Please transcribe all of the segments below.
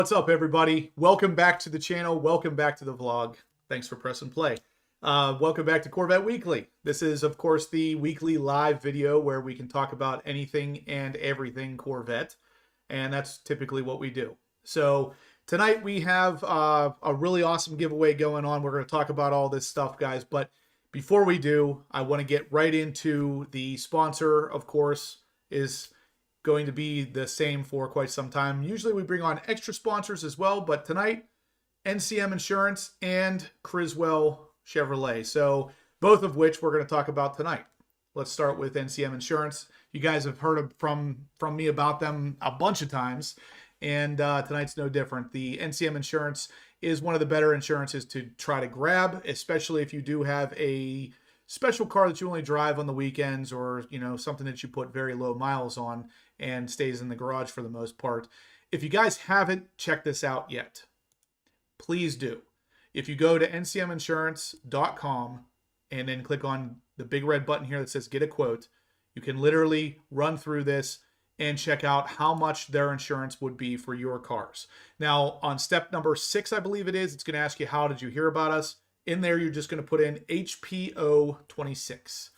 What's up, everybody? Welcome back to the channel. Welcome back to the vlog. Thanks for pressing play. Welcome back to Corvette Weekly. This is, of course, the weekly live video where we can talk about anything and everything Corvette, and that's typically what we do. So tonight we have a really awesome giveaway going on. We're going to talk about all this stuff, guys, but before we do, I want to get right into the sponsor. Of course, is going to be the same for quite some time. Usually we bring on extra sponsors as well, but tonight, NCM Insurance and Criswell Chevrolet. So both of which we're going to talk about tonight. Let's start with NCM Insurance. You guys have heard from me about them a bunch of times, and tonight's no different. The NCM Insurance is one of the better insurances to try to grab, especially if you do have a special car that you only drive on the weekends, or something that you put very low miles on and stays in the garage for the most part. If you guys haven't checked this out yet, please do. If you go to ncminsurance.com and then click on the big red button here that says get a quote, you can literally run through this and check out how much their insurance would be for your cars. Now, on step number 6, I believe it is, it's going to ask you, how did you hear about us? In there, you're just going to put in HPO26.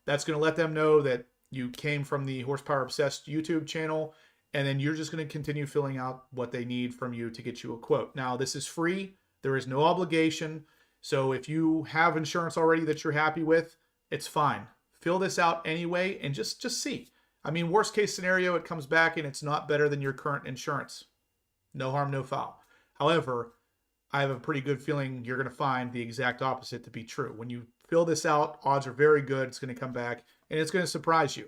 That's going to let them know that you came from the Horsepower Obsessed YouTube channel, and then you're just going to continue filling out what they need from you to get you a quote. Now, this is free. There is no obligation. So if you have insurance already that you're happy with, it's fine. Fill this out anyway and just see. I mean, worst case scenario, it comes back and it's not better than your current insurance. No harm, no foul. However, I have a pretty good feeling you're going to find the exact opposite to be true. When you fill this out, odds are very good it's going to come back, and it's going to surprise you.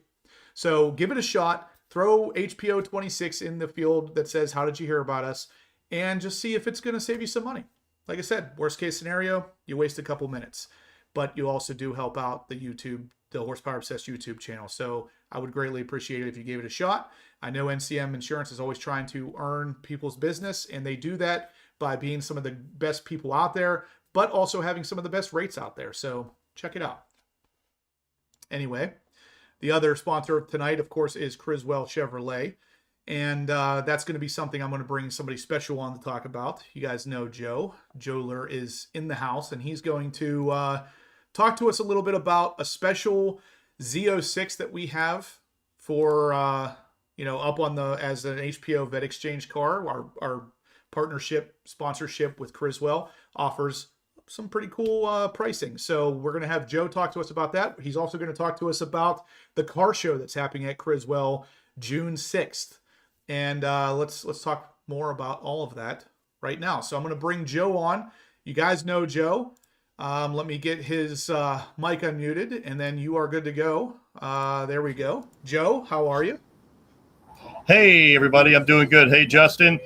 So give it a shot. Throw HPO26 in the field that says, how did you hear about us? And just see if it's going to save you some money. Like I said, worst case scenario, you waste a couple minutes. But you also do help out the Horsepower Obsessed YouTube channel. So I would greatly appreciate it if you gave it a shot. I know NCM Insurance is always trying to earn people's business, and they do that by being some of the best people out there, but also having some of the best rates out there. So check it out. Anyway, the other sponsor of tonight, of course, is Criswell Chevrolet. And that's going to be something I'm going to bring somebody special on to talk about. You guys know Joe. Joe is in the house, and he's going to talk to us a little bit about a special Z06 that we have for, up on as an HPO Vet Exchange car. Our partnership, sponsorship with Criswell offers some pretty cool pricing. So we're going to have Joe talk to us about that. He's also going to talk to us about the car show that's happening at Criswell June 6th. And let's talk more about all of that right now. So I'm going to bring Joe on. You guys know Joe. Let me get his mic unmuted, and then you are good to go. There we go. Joe, how are you? Hey, everybody. I'm doing good. Hey, Justin.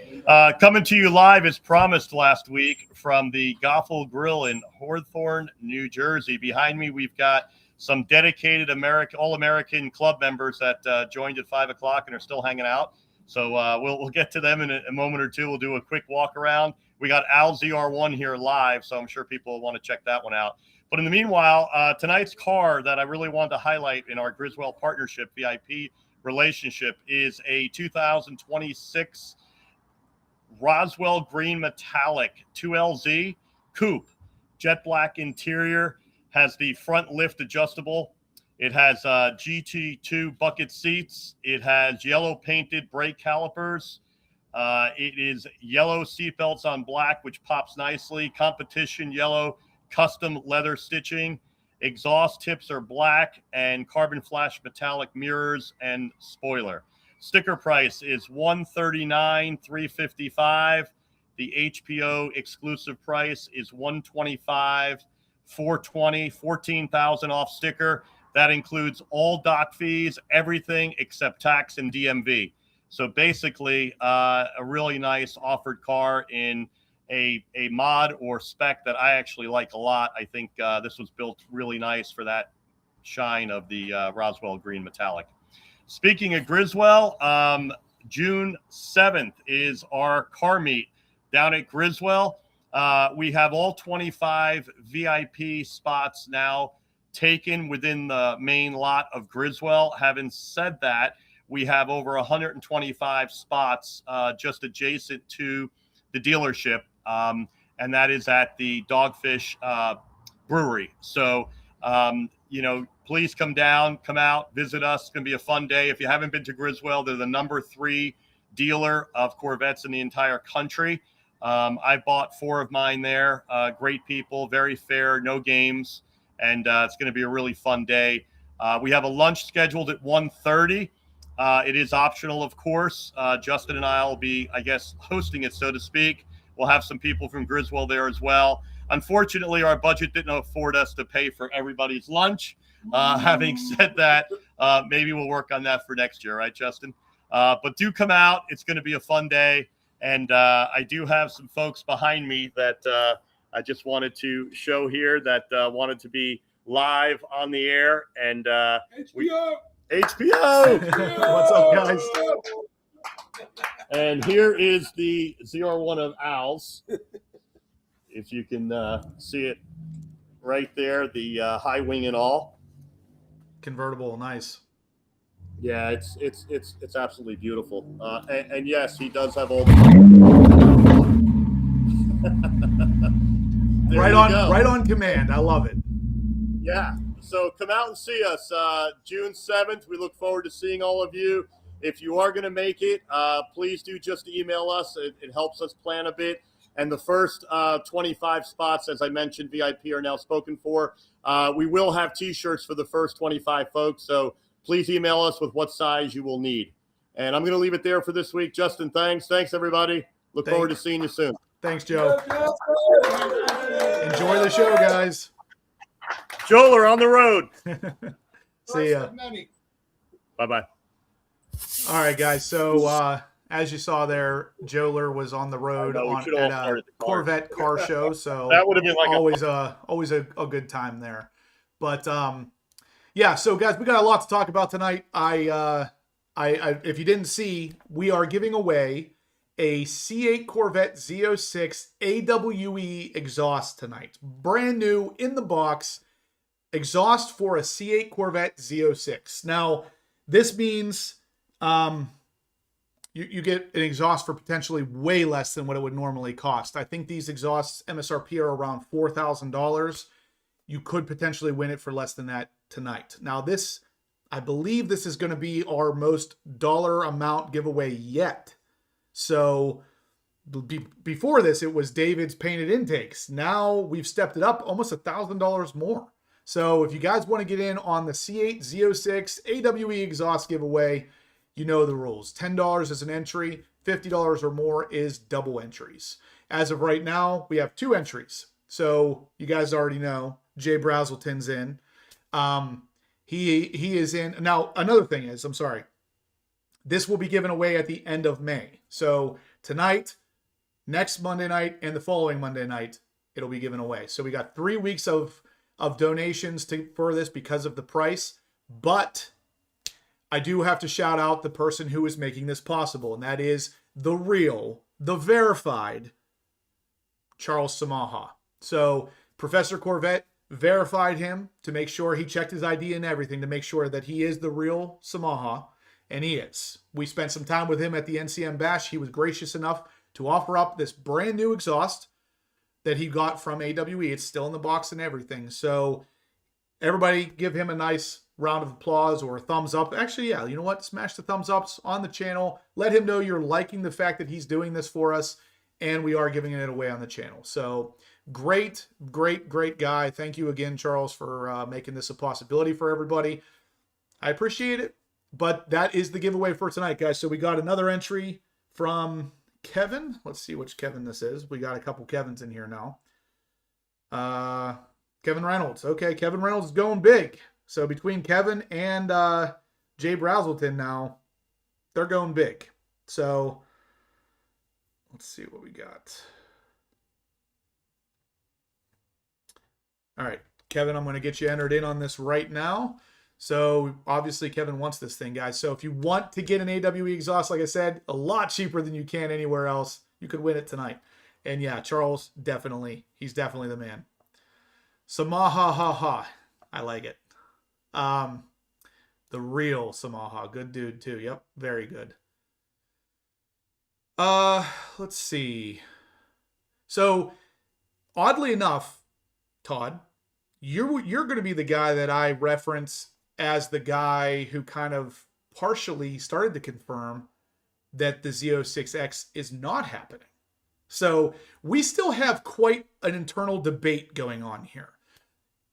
Coming to you live as promised last week from the Goffle Grill in Hawthorne, New Jersey. Behind me, we've got some dedicated All-American club members that joined at 5 o'clock and are still hanging out. So we'll get to them in a moment or two. We'll do a quick walk around. We got Al ZR1 here live, so I'm sure people will want to check that one out. But in the meanwhile, tonight's car that I really wanted to highlight in our Criswell partnership VIP relationship is a 2026 Roswell Green Metallic 2LZ Coupe. Jet black interior, has the front lift adjustable. It has GT2 bucket seats. It has yellow painted brake calipers. It is yellow seatbelts on black, which pops nicely. Competition yellow, custom leather stitching. Exhaust tips are black, and carbon flash metallic mirrors and spoiler. Sticker price is $139,355. The HPO exclusive price is $125,420, $14,000 off sticker. That includes all dock fees, everything except tax and DMV. So basically, a really nice offered car in a mod or spec that I actually like a lot. I think this was built really nice for that shine of the Roswell Green Metallic. Speaking of Criswell, June 7th is our car meet down at Criswell. We have all 25 VIP spots now taken within the main lot of Criswell. Having said that, we have over 125 spots just adjacent to the dealership, and that is at the Dogfish Brewery. So, please come out, visit us. It's going to be a fun day. If you haven't been to Criswell, they're the #3 dealer of Corvettes in the entire country. I bought 4 of mine there. Great people, very fair, no games, and it's going to be a really fun day. We have a lunch scheduled at 1:30. It is optional, of course. Justin and I will be, I guess, hosting it, so to speak. We'll have some people from Criswell there as well. Unfortunately, our budget didn't afford us to pay for everybody's lunch. Having said that, maybe we'll work on that for next year, right, Justin? But do come out. It's going to be a fun day. And I do have some folks behind me that I just wanted to show here that wanted to be live on the air. And HBO! What's up, guys? And here is the ZR1 of Al's. If you can see it right there, the high wing and all. Convertible, nice. Yeah, it's absolutely beautiful. And yes, he does have all the right on command. I love it. Yeah. So come out and see us June 7th. We look forward to seeing all of you. If you are going to make it, please do just email us. It helps us plan a bit. And the first 25 spots, as I mentioned, VIP are now spoken for. We will have T-shirts for the first 25 folks. So please email us with what size you will need. And I'm going to leave it there for this week. Justin, thanks. Thanks, everybody. Look forward to seeing you soon. Thanks, Joe. Enjoy the show, guys. Joeler on the road. See ya. Bye-bye. All right, guys. So as you saw there, Joeler was on the road at a Corvette car show. So that would have been like always a good time there. But yeah, so guys, we got a lot to talk about tonight. I if you didn't see, we are giving away a C8 Corvette Z06 AWE exhaust tonight. Brand new in the box exhaust for a C8 Corvette Z06. Now, this means you get an exhaust for potentially way less than what it would normally cost. I think these exhausts MSRP are around $4,000. You could potentially win it for less than that tonight. Now, I believe this is going to be our most dollar amount giveaway yet. So before this, it was David's painted intakes. Now we've stepped it up almost $1,000 more. So if you guys want to get in on the C8 Z06 AWE exhaust giveaway, you know the rules. $10 is an entry, $50 or more is double entries. As of right now, we have 2 entries. So you guys already know Jay Brazelton's in. He is in. Now, another thing is, I'm sorry, this will be given away at the end of May. So tonight, next Monday night, and the following Monday night, it'll be given away. So we got 3 weeks of donations for this because of the price. But I do have to shout out the person who is making this possible, and that is the real, the verified Charles Samaha. So Professor Corvette verified him to make sure he checked his ID and everything to make sure that he is the real Samaha. And he is. We spent some time with him at the NCM Bash. He was gracious enough to offer up this brand new exhaust that he got from AWE. It's still in the box and everything. So everybody give him a nice round of applause or a thumbs up. Actually, yeah, you know what? Smash the thumbs ups on the channel. Let him know you're liking the fact that he's doing this for us. And we are giving it away on the channel. So great, great, great guy. Thank you again, Charles, for making this a possibility for everybody. I appreciate it. But that is the giveaway for tonight, guys. So we got another entry from Kevin. Let's see which Kevin this is. We got a couple Kevins in here now. Kevin Reynolds. Okay, Kevin Reynolds is going big. So between Kevin and Jay Brazelton now, they're going big. So let's see what we got. All right, Kevin, I'm going to get you entered in on this right now. So obviously Kevin wants this thing, guys. So if you want to get an AWE exhaust, like I said, a lot cheaper than you can anywhere else, you could win it tonight. And yeah, Charles, definitely. He's definitely the man. Samaha ha ha. I like it. The real Samaha. Good dude too. Yep. Very good. Let's see. So oddly enough, Todd, you're going to be the guy that I reference as the guy who kind of partially started to confirm that the Z06X is not happening. So we still have quite an internal debate going on here.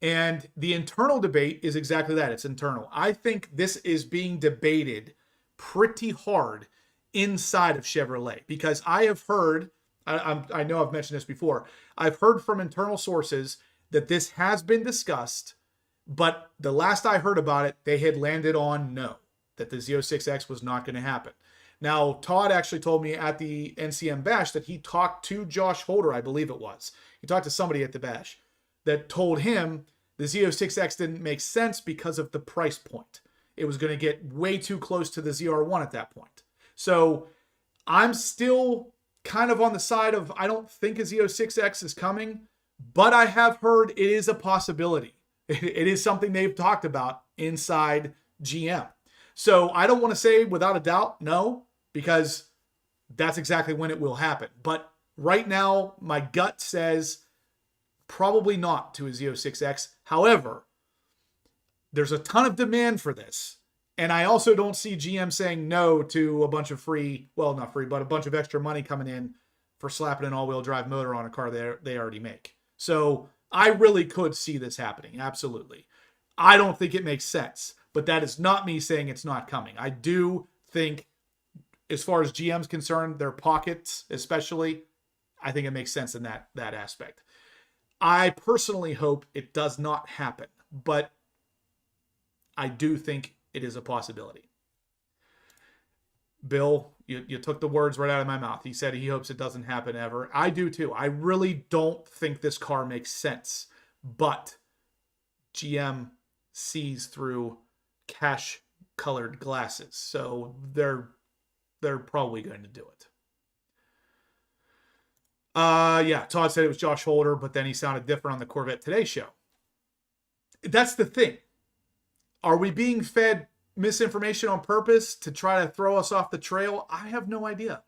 And the internal debate is exactly that. It's internal. I think this is being debated pretty hard inside of Chevrolet, because I have heard, I know I've mentioned this before, I've heard from internal sources that this has been discussed, but the last I heard about it, they had landed on no, that the Z06X was not going to happen. Now, Todd actually told me at the NCM Bash that he talked to Josh Holder, I believe it was. He talked to somebody at the Bash that told him the Z06X didn't make sense because of the price point. It was going to get way too close to the ZR1 at that point. So I'm still kind of on the side of I don't think a Z06X is coming, but I have heard it is a possibility. It is something they've talked about inside GM. So I don't want to say without a doubt no, because that's exactly when it will happen. But right now, my gut says probably not to a Z06X. However, there's a ton of demand for this. And I also don't see GM saying no to a bunch of free, well, not free, but a bunch of extra money coming in for slapping an all-wheel drive motor on a car they already make. So I really could see this happening. Absolutely. I don't think it makes sense, but that is not me saying it's not coming. I do think, as far as GM's concerned, their pockets especially, I think it makes sense in that aspect. I personally hope it does not happen, but I do think it is a possibility. Bill, you took the words right out of my mouth. He said he hopes it doesn't happen ever. I do too. I really don't think this car makes sense, but GM sees through cash-colored glasses, so they're probably going to do it. Yeah, Todd said it was Josh Holder, but then he sounded different on the Corvette Today show. That's the thing. Are we being fed misinformation on purpose to try to throw us off the trail? I have no idea.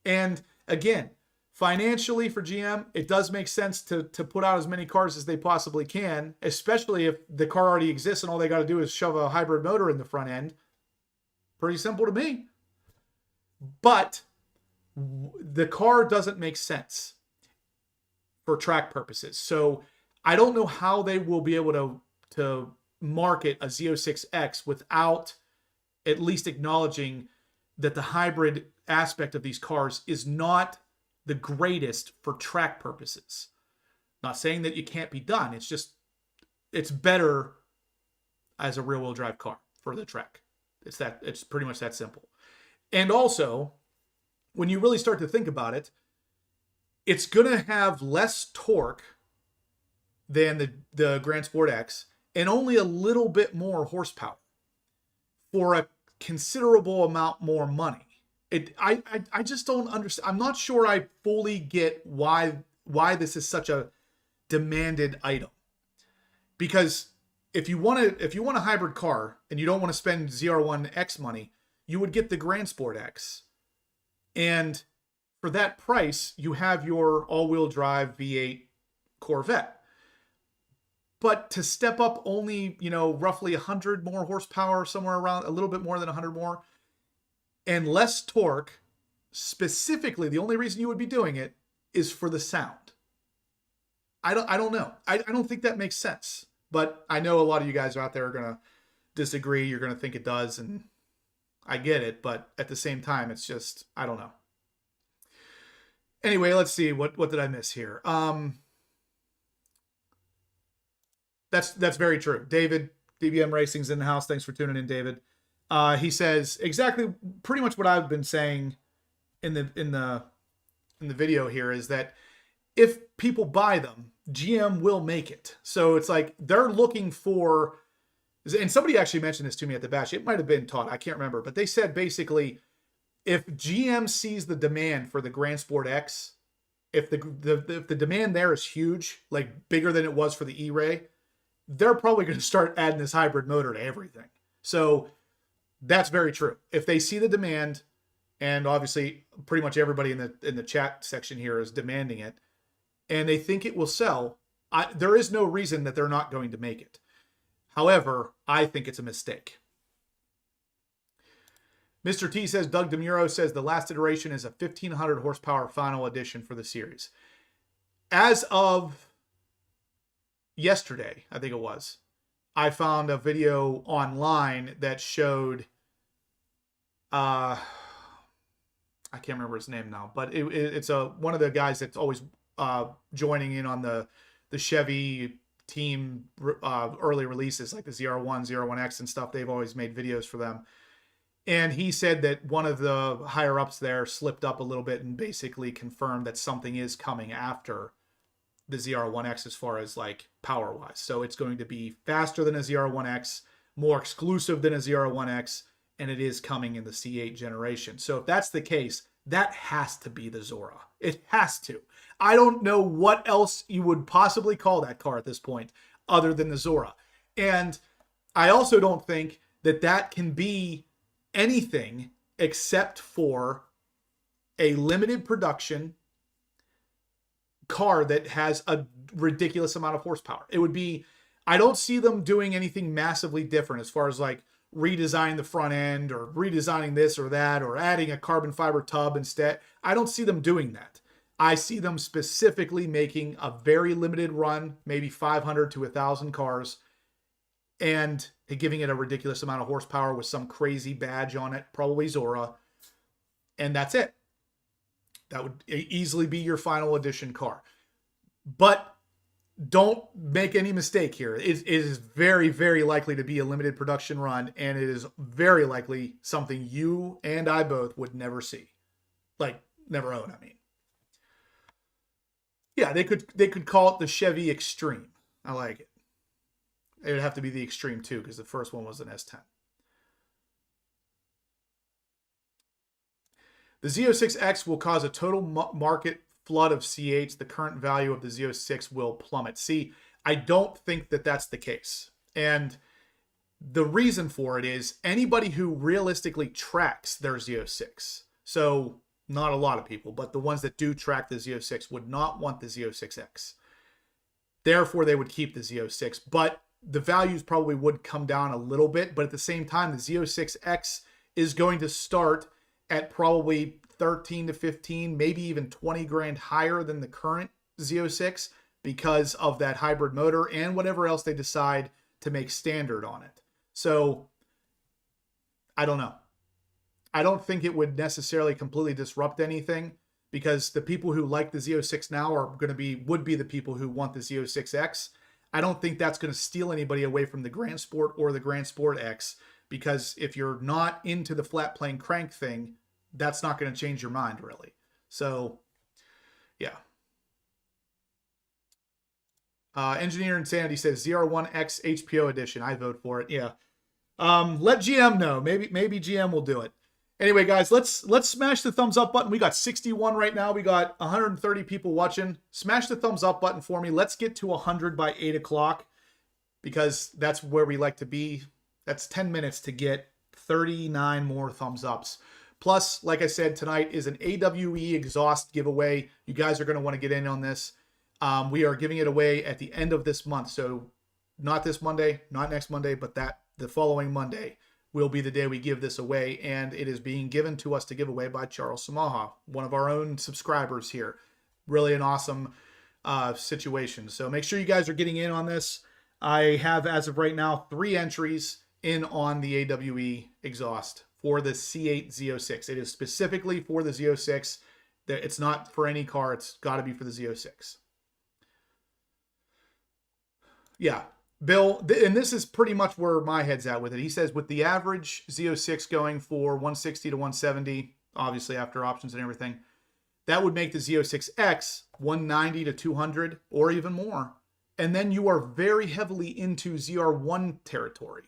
And again, financially for GM, it does make sense to put out as many cars as they possibly can, especially if the car already exists and all they got to do is shove a hybrid motor in the front end. Pretty simple to me. But the car doesn't make sense for track purposes. So I don't know how they will be able to market a Z06X without at least acknowledging that the hybrid aspect of these cars is not the greatest for track purposes. Not saying that it can't be done. It's just, it's better as a rear-wheel drive car for the track. It's pretty much that simple. And also, when you really start to think about it, it's going to have less torque than the Grand Sport X and only a little bit more horsepower for a considerable amount more money. I just don't understand. I'm not sure I fully get why this is such a demanded item. Because if you want a hybrid car and you don't want to spend ZR1X money, you would get the Grand Sport X. And for that price, you have your all-wheel drive V8 Corvette. But to step up only, roughly 100 more horsepower, somewhere around a little bit more than 100 more, and less torque, specifically, the only reason you would be doing it is for the sound. I don't know. I don't think that makes sense. But I know a lot of you guys out there are going to disagree. You're going to think it does, and I get it. But at the same time, it's just, I don't know. Anyway, let's see. What did I miss here? That's very true. David, DBM Racing's in the house. Thanks for tuning in, David. He says exactly pretty much what I've been saying in the video here is that if people buy them, GM will make it. So it's like they're looking for, and somebody actually mentioned this to me at the Bash. It might have been Todd. I can't remember. But they said basically if GM sees the demand for the Grand Sport X, if the demand there is huge, like bigger than it was for the E-Ray, they're probably going to start adding this hybrid motor to everything. So that's very true. If they see the demand, and obviously pretty much everybody in the chat section here is demanding it, and they think it will sell, there is no reason that they're not going to make it. However, I think it's a mistake. Mr. T says, Doug DeMuro says the last iteration is a 1,500 horsepower final edition for the series. As of yesterday, I think it was, I found a video online that showed, I can't remember his name now, but it's one of the guys that's always joining in on the Chevy team early releases, like the ZR1, ZR1X and stuff. They've always made videos for them. And he said that one of the higher ups there slipped up a little bit and basically confirmed that something is coming after the ZR1X as far as like power wise. So it's going to be faster than a ZR1X, more exclusive than a ZR1X, and it is coming in the C8 generation. So if that's the case, that has to be the Zora. It has to. I don't know what else you would possibly call that car at this point other than the Zora. And I also don't think that that can be anything except for a limited production car that has a ridiculous amount of horsepower. It would be, I don't see them doing anything massively different as far as like redesigning the front end or redesigning this or that or adding a carbon fiber tub instead. I don't see them doing that. I see them specifically making a very limited run, maybe 500 to 1,000 cars, and giving it a ridiculous amount of horsepower with some crazy badge on it, probably Zora, and that's it. That would easily be your final edition car. But don't make any mistake here. It is very, very likely to be a limited production run, and it is very likely something you and I both would never see. Like, never own, I mean. Yeah, they could call it the Chevy Extreme. I like it. It would have to be the Extreme too, because the first one was an S10. The Z06X will cause a total market flood of C8s. The current value of the Z06 will plummet. See, I don't think that that's the case. And the reason for it is anybody who realistically tracks their Z06, so not a lot of people, but the ones that do track the Z06 would not want the Z06X. Therefore, they would keep the Z06, but the values probably would come down a little bit. But at the same time, the Z06X is going to start at probably 13 to 15, maybe even 20 grand higher than the current Z06 because of that hybrid motor and whatever else they decide to make standard on it. So I don't know. I don't think it would necessarily completely disrupt anything because the people who like the Z06 now would be the people who want the Z06X. I don't think that's going to steal anybody away from the Grand Sport or the Grand Sport X, because if you're not into the flat plane crank thing, that's not going to change your mind really. So yeah. Engineer Insanity says ZR1X HPO edition. I vote for it. Yeah. Let GM know. Maybe GM will do it. Anyway, guys, let's smash the thumbs up button. We got 61 right now. We got 130 people watching. Smash the thumbs up button for me. Let's get to 100 by 8 o'clock because that's where we like to be. That's 10 minutes to get 39 more thumbs ups. Plus, like I said, tonight is an AWE exhaust giveaway. You guys are going to want to get in on this. We are giving it away at the end of this month. So not this Monday, not next Monday, but the following Monday will be the day we give this away, and it is being given to us to give away by Charles Samaha, one of our own subscribers here. Really an awesome situation. So make sure you guys are getting in on this. I have, as of right now, 3 entries in on the AWE exhaust for the C8 Z06. It is specifically for the Z06. It's not for any car. It's got to be for the Z06. Yeah. Bill, and this is pretty much where my head's at with it. He says with the average Z06 going for 160 to 170, obviously after options and everything, that would make the Z06X 190 to 200 or even more. And then you are very heavily into ZR1 territory.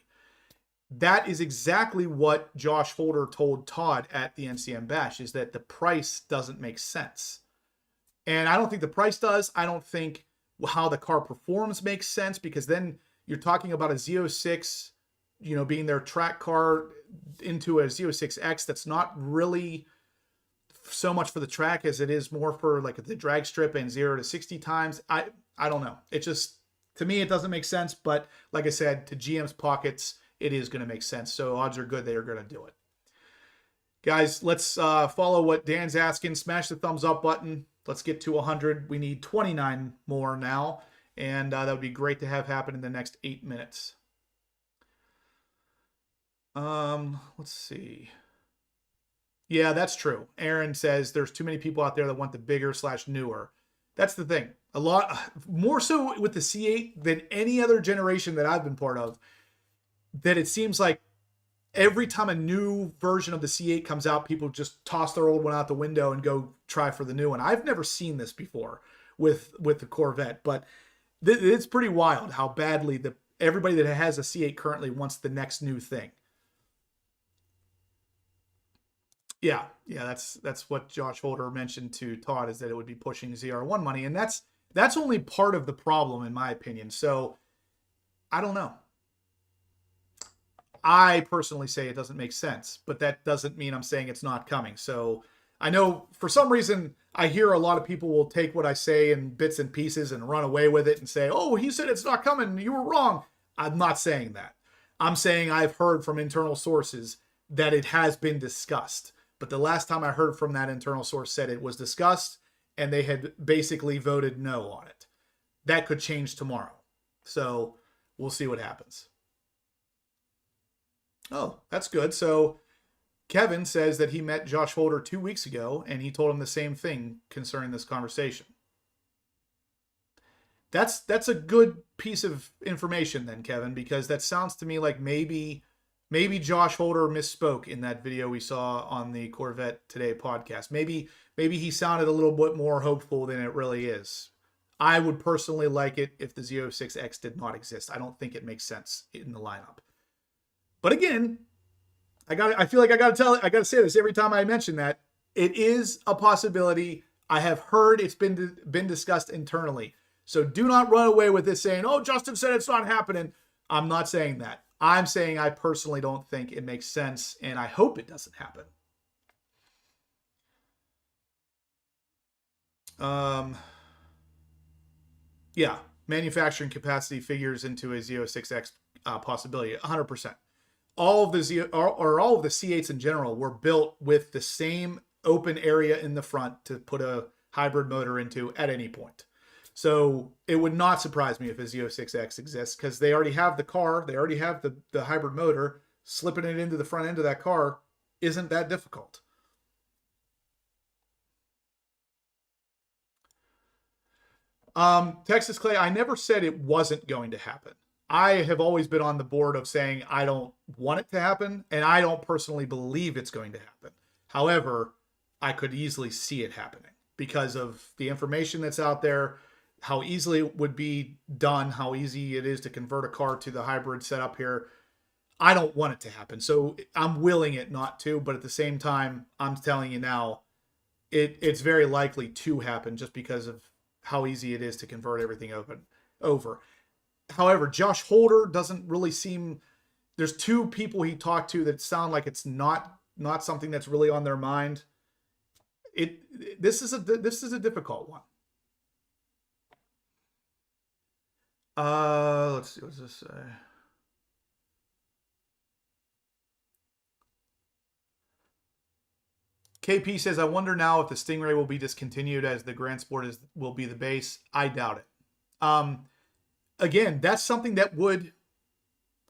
That is exactly what Josh Folder told Todd at the NCM Bash, is that the price doesn't make sense. And I don't think the price does. I don't think how the car performs makes sense, because then you're talking about a Z06 you know, being their track car into a Z06X that's not really so much for the track as it is more for like the drag strip and 0 to 60 times. I don't know. It just, to me, it doesn't make sense. But like I said, to GM's pockets, it is going to make sense. So odds are good they are going to do it. Guys, let's follow what Dan's asking. Smash the thumbs up button. Let's get to 100. We need 29 more now. And that would be great to have happen in the next 8 minutes. Let's see. Yeah, that's true. Aaron says there's too many people out there that want the bigger / newer. That's the thing. A lot more so with the C8 than any other generation that I've been part of, that it seems like every time a new version of the C8 comes out, people just toss their old one out the window and go try for the new one. I've never seen this before with the Corvette, but it's pretty wild how badly everybody that has a C8 currently wants the next new thing. Yeah, that's what Josh Holder mentioned to Todd, is that it would be pushing ZR1 money, and that's only part of the problem in my opinion. So I don't know. I personally say it doesn't make sense, but that doesn't mean I'm saying it's not coming. So I know for some reason I hear a lot of people will take what I say in bits and pieces and run away with it and say, "Oh, he said it's not coming. You were wrong." I'm not saying that. I'm saying I've heard from internal sources that it has been discussed. But the last time I heard from that internal source said it was discussed and they had basically voted no on it. That could change tomorrow. So we'll see what happens. Oh, that's good. So Kevin says that he met Josh Holder 2 weeks ago and he told him the same thing concerning this conversation. That's a good piece of information then, Kevin, because that sounds to me like maybe Josh Holder misspoke in that video we saw on the Corvette Today podcast. Maybe he sounded a little bit more hopeful than it really is. I would personally like it if the Z06X did not exist. I don't think it makes sense in the lineup. But again, I feel like I got to say this every time I mention that. It is a possibility. I have heard it's been discussed internally. So do not run away with this saying, "Oh, Justin said it's not happening." I'm not saying that. I'm saying I personally don't think it makes sense, and I hope it doesn't happen. Yeah, manufacturing capacity figures into a Z06X possibility, 100%. All of the C8s in general were built with the same open area in the front to put a hybrid motor into at any point. So it would not surprise me if a Z06X exists, because they already have the car, they already have the hybrid motor. Slipping it into the front end of that car isn't that difficult. Texas Clay, I never said it wasn't going to happen. I have always been on the board of saying I don't want it to happen, and I don't personally believe it's going to happen. However, I could easily see it happening because of the information that's out there, how easily it would be done, how easy it is to convert a car to the hybrid setup here. I don't want it to happen. So I'm willing it not to, but at the same time, I'm telling you now, it's very likely to happen just because of how easy it is to convert everything over. However, Josh Holder doesn't really seem, there's two people he talked to that sound like it's not something that's really on their mind. This is a difficult one. Let's see, what does this say? KP says, I wonder now if the Stingray will be discontinued as the Grand Sport will be the base. I doubt it. Again, that's something that would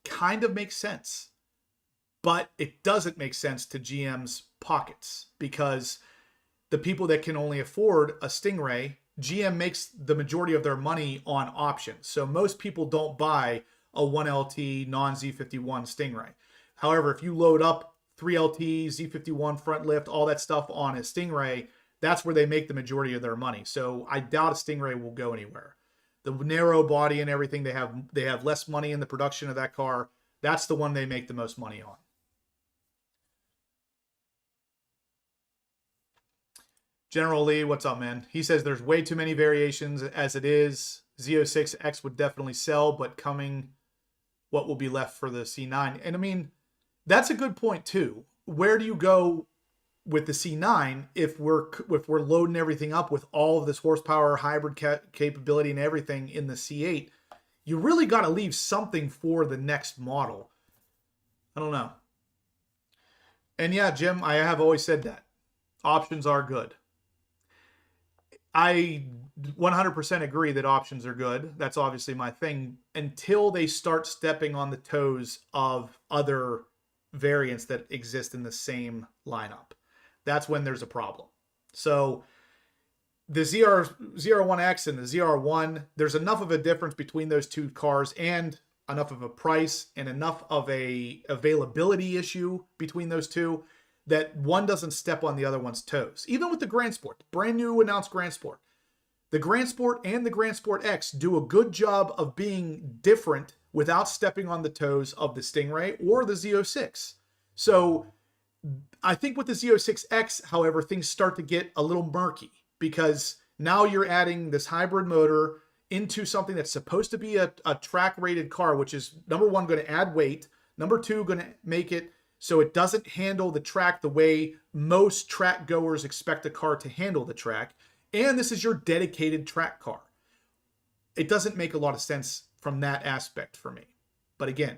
kind of make sense, but it doesn't make sense to GM's pockets, because the people that can only afford a Stingray, GM makes the majority of their money on options. So most people don't buy a 1LT non-Z51 Stingray. However, if you load up 3LT, Z51 front lift, all that stuff on a Stingray, that's where they make the majority of their money. So I doubt a Stingray will go anywhere. The narrow body and everything, they have less money in the production of that car. That's the one they make the most money on. General Lee, what's up, man? He says there's way too many variations as it is. Z06X would definitely sell, but coming what will be left for the C9. And I mean, that's a good point too. Where do you go with the C9 if we're loading everything up with all of this horsepower, hybrid capability, and everything in the C8? You really got to leave something for the next model. I don't know. And yeah, Jim, I have always said that options are good. I 100% agree that options are good. That's obviously my thing, until they start stepping on the toes of other variants that exist in the same lineup. That's when there's a problem. So the ZR1X and the ZR1, there's enough of a difference between those two cars, and enough of a price and enough of a availability issue between those two, that one doesn't step on the other one's toes. Even with the Grand Sport, brand new announced Grand Sport. The Grand Sport and the Grand Sport X do a good job of being different without stepping on the toes of the Stingray or the Z06. So I think with the Z06X, however, things start to get a little murky, because now you're adding this hybrid motor into something that's supposed to be a track-rated car, which is, number one, going to add weight. Number two, going to make it so it doesn't handle the track the way most track goers expect a car to handle the track. And this is your dedicated track car. It doesn't make a lot of sense from that aspect for me. But again,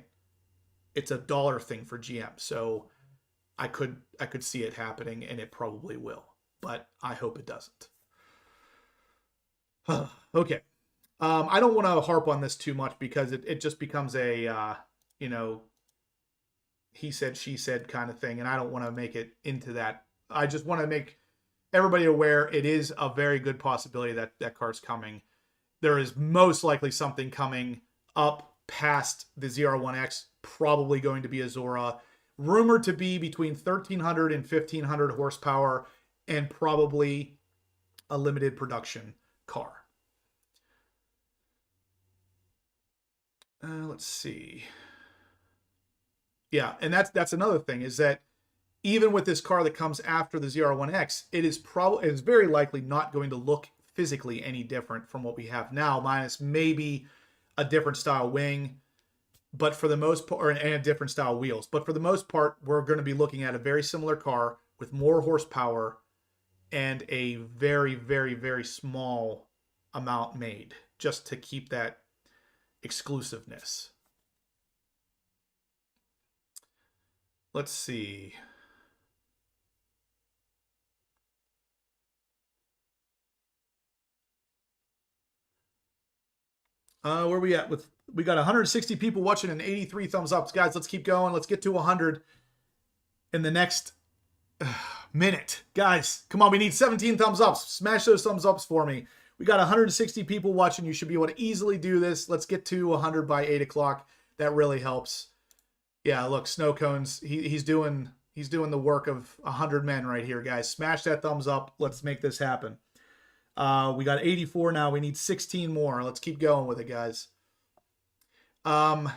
it's a dollar thing for GM. So I could see it happening, and it probably will. But I hope it doesn't. Okay. I don't want to harp on this too much, because it just becomes a, he said, she said kind of thing. And I don't want to make it into that. I just want to make everybody aware it is a very good possibility that that car's coming. There is most likely something coming up past the ZR1X, probably going to be a Zora. Rumored to be between 1,300 and 1,500 horsepower, and probably a limited production car. Let's see. Yeah, and that's another thing, is that even with this car that comes after the ZR1X, it is very likely not going to look physically any different from what we have now, minus maybe a different style wing, but for the most part, and a different style wheels. But for the most part, we're going to be looking at a very similar car with more horsepower and a very, very, very small amount made, just to keep that exclusiveness. Let's see. Where are we at? We got 160 people watching and 83 thumbs ups. Guys, let's keep going. Let's get to 100 in the next minute. Guys, come on. We need 17 thumbs ups. Smash those thumbs ups for me. We got 160 people watching. You should be able to easily do this. Let's get to 100 by 8 o'clock. That really helps. Yeah, look, Snow Cones. He's doing the work of 100 men right here, guys. Smash that thumbs up. Let's make this happen. We got 84 now. We need 16 more. Let's keep going with it, guys. Yeah,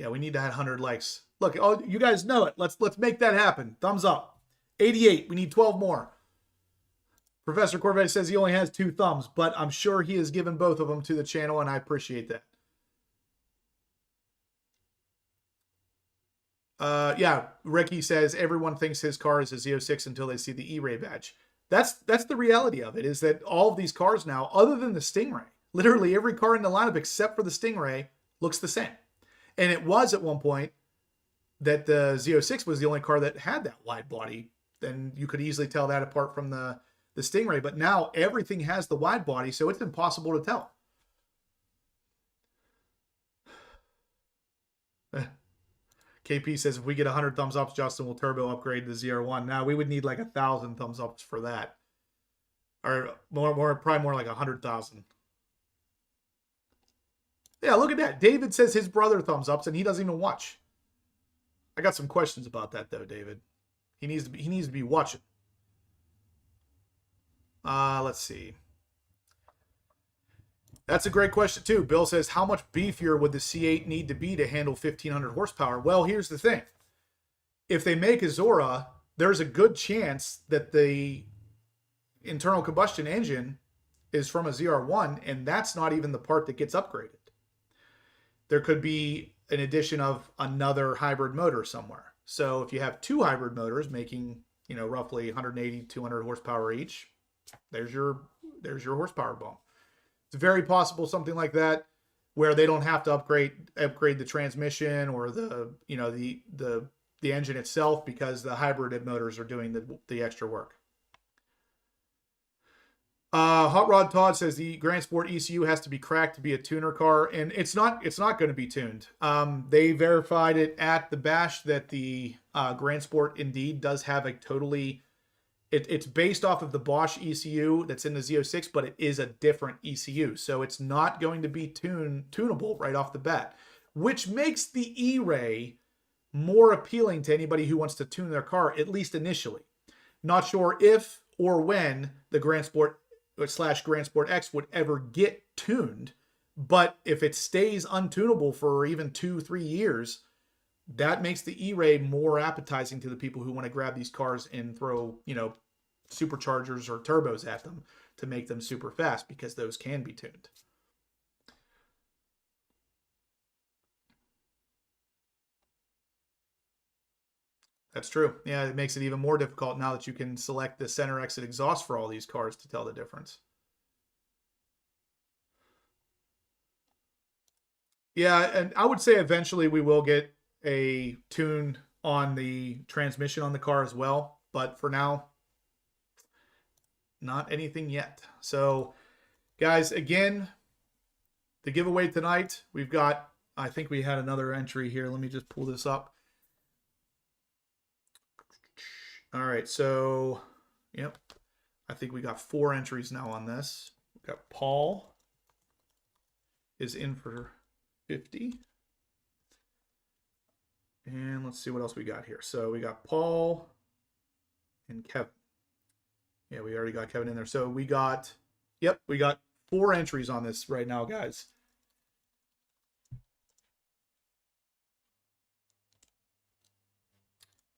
we need to have 100 likes. Look, oh, you guys know it. Let's make that happen. Thumbs up. 88. We need 12 more. Professor Corvette says he only has 2 thumbs, but I'm sure he has given both of them to the channel, and I appreciate that. Yeah, Ricky says everyone thinks his car is a Z06 until they see the E-Ray badge. That's the reality of it, is that all of these cars now, other than the Stingray, literally every car in the lineup except for the Stingray looks the same. And it was at one point that the Z06 was the only car that had that wide body. Then you could easily tell that apart from the Stingray. But now everything has the wide body, so it's impossible to tell. KP says if we get 100 thumbs ups, Justin will turbo upgrade the ZR1. Now we would need like 1,000 thumbs ups for that, or probably more like 100,000. Yeah, look at that. David says his brother thumbs ups, and he doesn't even watch. I got some questions about that though, David. He needs to be watching. Let's see. That's a great question too. Bill says, how much beefier would the C8 need to be to handle 1,500 horsepower? Well, here's the thing. If they make a Zora, there's a good chance that the internal combustion engine is from a ZR1, and that's not even the part that gets upgraded. there could be an addition of another hybrid motor somewhere. So if you have 2 hybrid motors making, you know, roughly 180, 200 horsepower each, there's your horsepower bump. It's very possible something like that, where they don't have to upgrade the transmission or the, you know, the engine itself, because the hybrid motors are doing the extra work. Hot Rod Todd says the Grand Sport ECU has to be cracked to be a tuner car, and it's not going to be tuned. They verified it at the bash that the Grand Sport indeed does have a totally, it's based off of the Bosch ECU that's in the Z06, but it is a different ECU, so it's not going to be tunable right off the bat, which makes the E-Ray more appealing to anybody who wants to tune their car, at least initially. Not sure if or when the Grand Sport / Grand Sport X would ever get tuned, but if it stays untunable for even 2-3 years, that makes the E-Ray more appetizing to the people who want to grab these cars and throw, you know, superchargers or turbos at them to make them super fast, because those can be tuned. That's true. Yeah, it makes it even more difficult now that you can select the center exit exhaust for all these cars to tell the difference. Yeah, and I would say eventually we will get a tune on the transmission on the car as well, but for now, not anything yet. So, guys, again, the giveaway tonight, we've got, I think we had another entry here. Let me just pull this up. All right, so, yep, I think we got 4 entries now on this. We got Paul is in for 50. And let's see what else we got here. So we got Paul and Kevin. Yeah, we already got Kevin in there. So we got, yep, we got 4 entries on this right now, guys.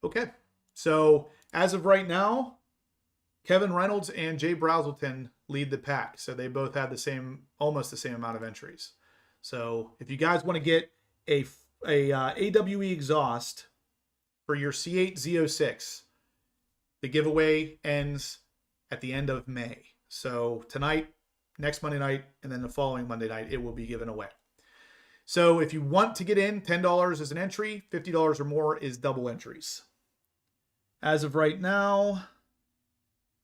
Okay, so as of right now, Kevin Reynolds and Jay Brazelton lead the pack. So they both have the same, almost the same amount of entries. So if you guys want to get a AWE exhaust for your C8 Z06, the giveaway ends at the end of May. So tonight, next Monday night, and then the following Monday night, it will be given away. So if you want to get in, $10 is an entry, $50 or more is double entries. As of right now,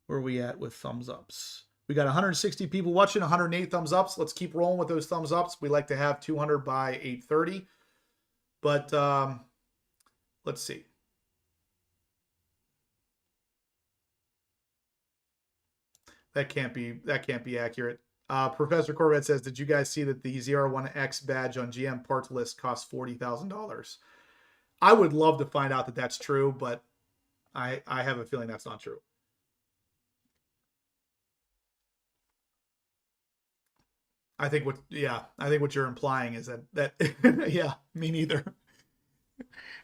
where are we at with thumbs ups? We got 160 people watching, 108 thumbs ups. Let's keep rolling with those thumbs ups. We like to have 200 by 8:30. But let's see. That can't be accurate. Professor Corvette says, did you guys see that the ZR1X badge on GM parts list costs $40,000? I would love to find out that that's true, but I have a feeling that's not true. I think what you're implying is that yeah, me neither.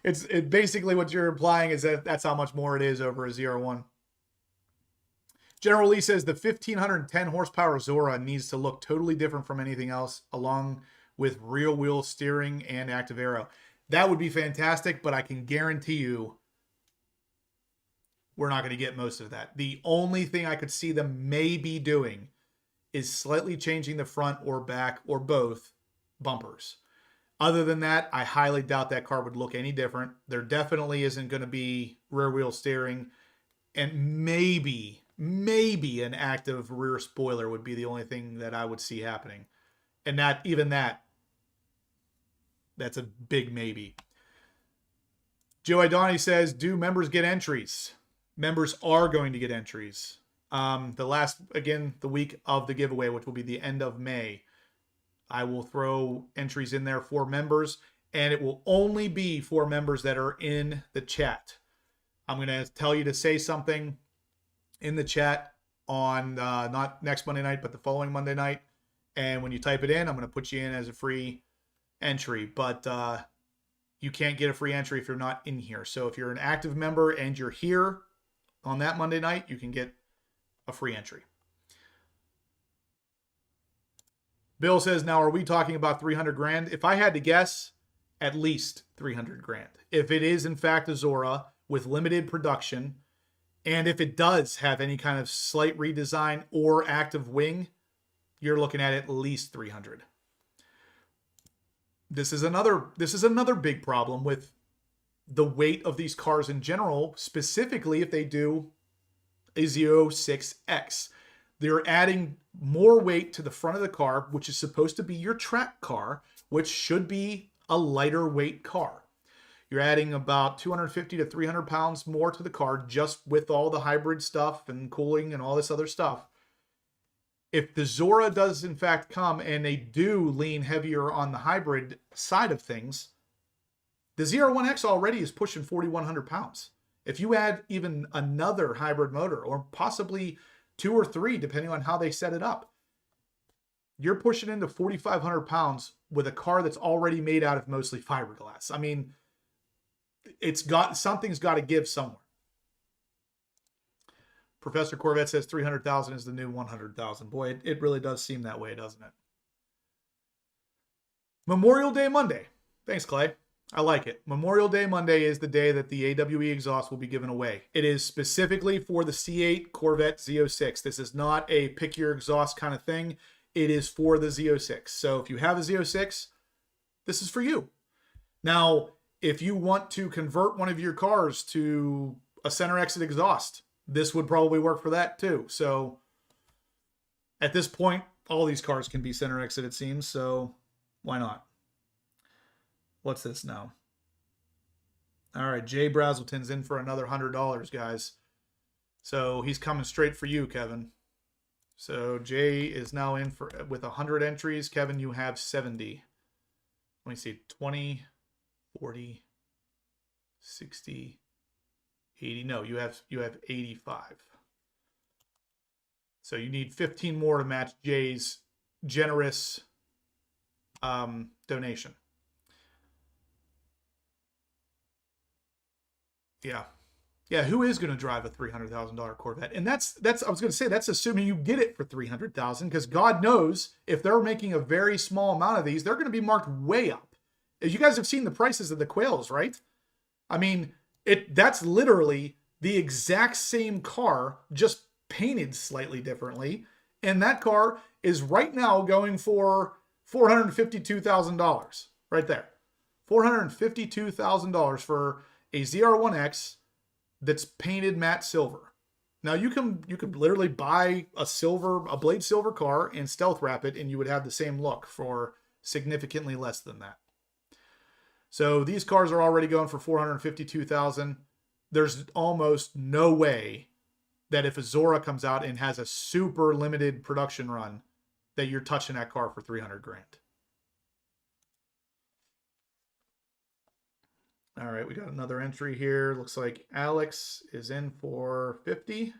It's basically what you're implying is that that's how much more it is over a ZR1. General Lee says the 1510 horsepower Zora needs to look totally different from anything else, along with rear wheel steering and active aero. That would be fantastic, but I can guarantee you we're not going to get most of that. The only thing I could see them maybe doing is slightly changing the front or back or both bumpers. Other than that, I highly doubt that car would look any different. There definitely isn't going to be rear wheel steering, and maybe an active rear spoiler would be the only thing that I would see happening. And that's a big maybe. Joe Idani says, do members get entries? Members are going to get entries. The week of the giveaway, which will be the end of May, I will throw entries in there for members, and it will only be for members that are in the chat. I'm going to tell you to say something in the chat on not next Monday night, but the following Monday night. And when you type it in, I'm going to put you in as a free entry, but you can't get a free entry if you're not in here. So if you're an active member and you're here on that Monday night, you can get a free entry. Bill says, now, are we talking about 300 grand? If I had to guess, at least 300 grand. If it is, in fact, a Zora with limited production, and if it does have any kind of slight redesign or active wing, you're looking at least 300. This is another big problem with the weight of these cars in general, specifically if they do a Z06X. They're adding more weight to the front of the car, which is supposed to be your track car, which should be a lighter weight car. You're adding about 250 to 300 pounds more to the car just with all the hybrid stuff and cooling and all this other stuff. If the Zora does in fact come and they do lean heavier on the hybrid side of things, the ZR1X already is pushing 4,100 pounds. If you add even another hybrid motor, or possibly 2 or 3, depending on how they set it up, you're pushing into 4,500 pounds with a car that's already made out of mostly fiberglass. I mean, something's got to give somewhere. Professor Corvette says 300,000 is the new 100,000. Boy, it really does seem that way, doesn't it? Memorial Day Monday. Thanks, Clay. I like it. Memorial Day Monday is the day that the AWE exhaust will be given away. It is specifically for the C8 Corvette Z06. This is not a pick your exhaust kind of thing. It is for the Z06. So if you have a Z06, this is for you. Now, if you want to convert one of your cars to a center exit exhaust, this would probably work for that too. So at this point, all these cars can be center exit, it seems. So why not? What's this now? All right, Jay Brazelton's in for another $100, guys. So he's coming straight for you, Kevin. So Jay is now in with 100 entries. Kevin, you have 70. Let me see, 20, 40, 60, 80. No, you have 85. So you need 15 more to match Jay's generous donation. Yeah, who is going to drive a $300,000 Corvette? And that's I was going to say, that's assuming you get it for $300,000, because God knows if they're making a very small amount of these, they're going to be marked way up. As you guys have seen the prices of the Quails, right? I mean, that's literally the exact same car, just painted slightly differently. And that car is right now going for $452,000 right there. $452,000 for a ZR1X that's painted matte silver. Now you could literally buy a blade silver car and stealth wrap it, and you would have the same look for significantly less than that. So these cars are already going for $452,000. There's almost no way that if a Zora comes out and has a super limited production run, that you're touching that car for 300 grand. All right, we got another entry here. Looks like Alex is in for 50.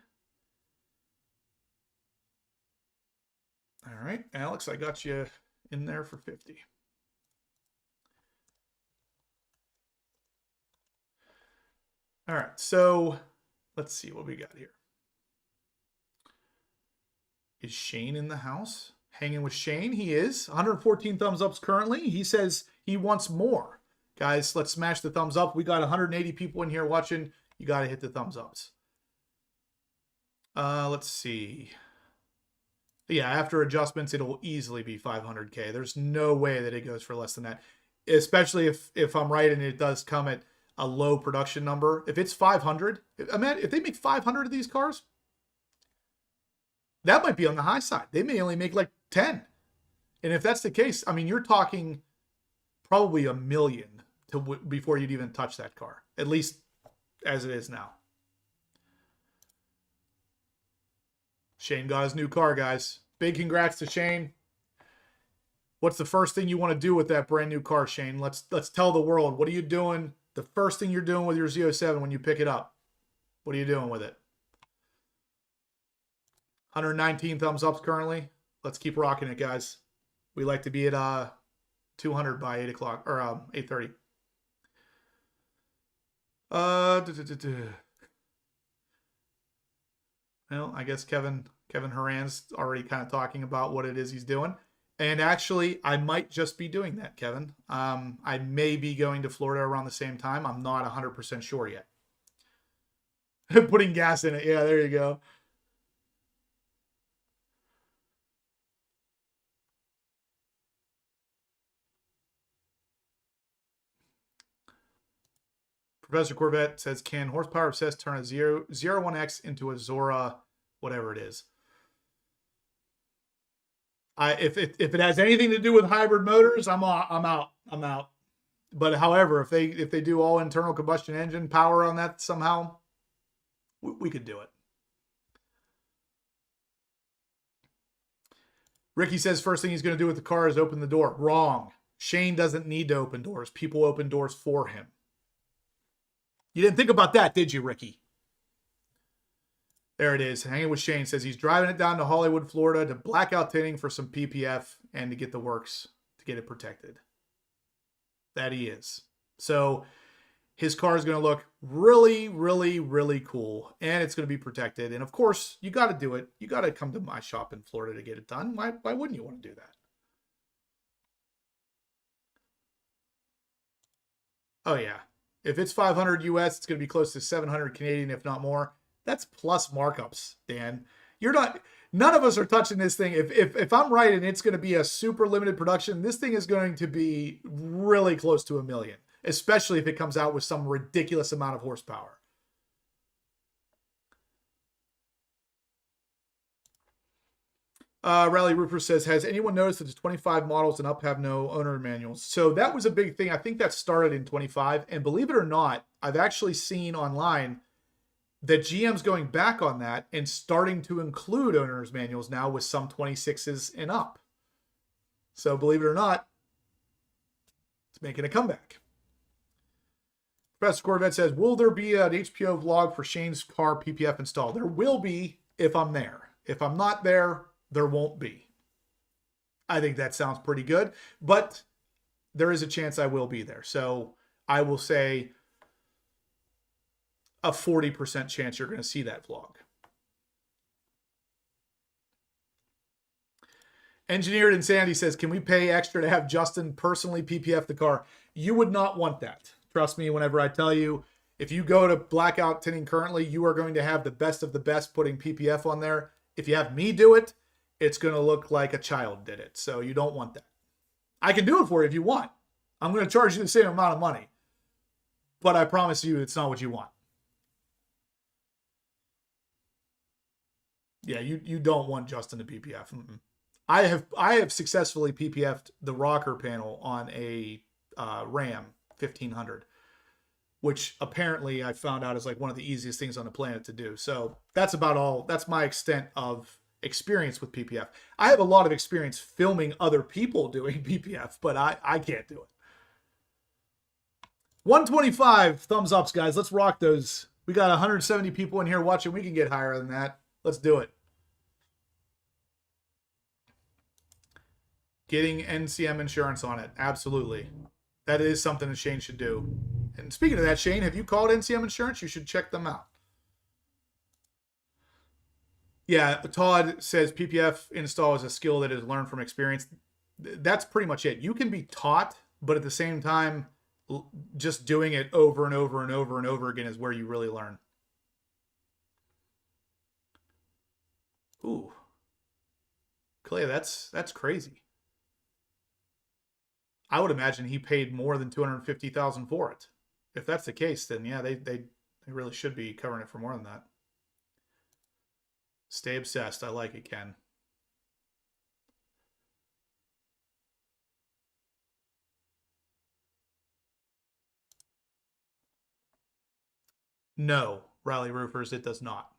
All right, Alex, I got you in there for 50. All right, so let's see what we got here. Is Shane in the house? Hanging with Shane? He is. 114 thumbs ups currently. He says he wants more. Guys, let's smash the thumbs up. We got 180 people in here watching. You got to hit the thumbs ups. Let's see. Yeah, after adjustments, it'll easily be 500K. There's no way that it goes for less than that, especially if I'm right and it does come at a low production number. If it's 500, I mean, if they make 500 of these cars, that might be on the high side. They may only make like 10. And if that's the case, I mean, you're talking probably $1 million before you'd even touch that car, at least as it is now. Shane got his new car, guys. Big congrats to Shane. What's the first thing you want to do with that brand new car, Shane? Let's tell the world. What are you doing? The first thing you're doing with your Z07 when you pick it up. What are you doing with it? 119 thumbs ups currently. Let's keep rocking it, guys. We like to be at 200 by 8 o'clock or 8:30. Well, I guess Kevin Horan's already kind of talking about what it is he's doing. And actually, I might just be doing that, Kevin. I may be going to Florida around the same time. I'm not 100% sure yet. Putting gas in it. Yeah, there you go. Professor Corvette says, can horsepower obsessed turn a ZR1X into a Zora, whatever it is? If it has anything to do with hybrid motors, I'm out. But however, if they do all internal combustion engine power on that somehow, we could do it. Ricky says first thing he's going to do with the car is open the door. Wrong. Shane doesn't need to open doors. People open doors for him. You didn't think about that, did you, Ricky? There it is. Hanging with Shane says he's driving it down to Hollywood, Florida to blackout tinting for some PPF and to get the works to get it protected. That he is. So his car is going to look really, really, really cool. And it's going to be protected. And of course, you got to do it. You got to come to my shop in Florida to get it done. Why wouldn't you want to do that? Oh, yeah. If it's 500 US, it's going to be close to 700 Canadian, if not more. That's plus markups, Dan. None of us are touching this thing. If I'm right and it's going to be a super limited production, this thing is going to be really close to $1 million, especially if it comes out with some ridiculous amount of horsepower. Rally Rupert says, has anyone noticed that the 25 models and up have no owner manuals? So that was a big thing. I think that started in 25. And believe it or not, I've actually seen online that GM's going back on that and starting to include owner's manuals now with some 26s and up. So believe it or not, it's making a comeback. Professor Corvette says, will there be an HPO vlog for Shane's car PPF install? There will be if I'm there. If I'm not there, there won't be. I think that sounds pretty good, but there is a chance I will be there. So I will say a 40% chance you're going to see that vlog. Engineered Insanity says, can we pay extra to have Justin personally PPF the car? You would not want that. Trust me whenever I tell you, if you go to blackout tinting currently, you are going to have the best of the best putting PPF on there. If you have me do it, it's going to look like a child did it. So you don't want that. I can do it for you if you want. I'm going to charge you the same amount of money. But I promise you it's not what you want. Yeah, you don't want Justin to PPF. I have successfully PPF'd the rocker panel on a Ram 1500, which apparently I found out is like one of the easiest things on the planet to do. So that's about all. That's my extent of experience with PPF. I have a lot of experience filming other people doing PPF, but I can't do it. 125 thumbs ups, guys. Let's rock those. We got 170 people in here watching. We can get higher than that. Let's do it. Getting NCM insurance on it. Absolutely. That is something that Shane should do. And speaking of that, Shane, have you called NCM insurance? You should check them out. Yeah, Todd says PPF install is a skill that is learned from experience. That's pretty much it. You can be taught, but at the same time, just doing it over and over and over and over again is where you really learn. Ooh. Clay, that's crazy. I would imagine he paid more than $250,000 for it. If that's the case, then yeah, they really should be covering it for more than that. Stay obsessed. I like it, Ken. No, Rally Roofers, it does not.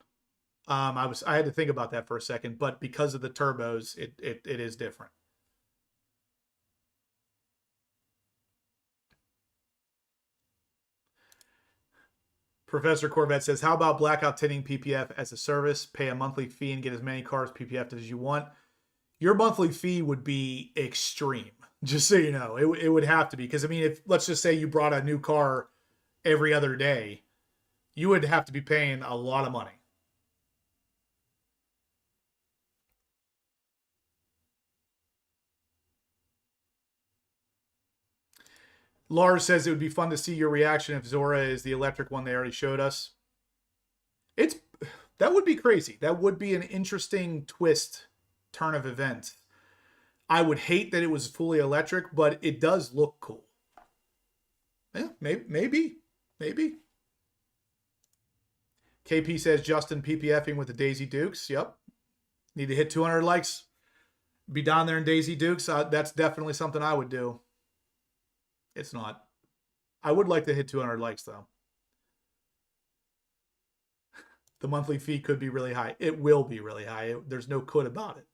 I had to think about that for a second, but because of the turbos, it is different. Professor Corvette says, how about blackout tinting PPF as a service? Pay a monthly fee and get as many cars PPF'd as you want. Your monthly fee would be extreme, just so you know. It would have to be, because I mean, if let's just say you brought a new car every other day, you would have to be paying a lot of money. Lars says it would be fun to see your reaction if Zora is the electric one they already showed us. That would be crazy. That would be an interesting twist, turn of events. I would hate that it was fully electric, but it does look cool. Yeah, maybe. KP says Justin PPFing with the Daisy Dukes. Yep. Need to hit 200 likes. Be down there in Daisy Dukes. That's definitely something I would do. It's not. I would like to hit 200 likes, though. The monthly fee could be really high. It will be really high. There's no could about it.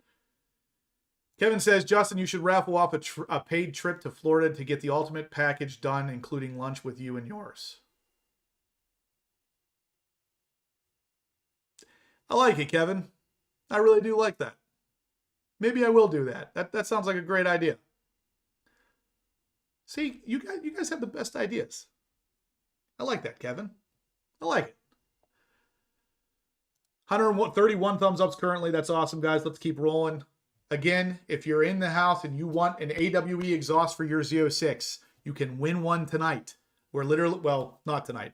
Kevin says, Justin, you should raffle off a paid trip to Florida to get the ultimate package done, including lunch with you and yours. I like it, Kevin. I really do like that. Maybe I will do that. That sounds like a great idea. See, you guys have the best ideas. I like that, Kevin. I like it. 131 thumbs ups currently. That's awesome, guys. Let's keep rolling. Again, if you're in the house and you want an AWE exhaust for your Z06, you can win one tonight. We're literally, well, not tonight.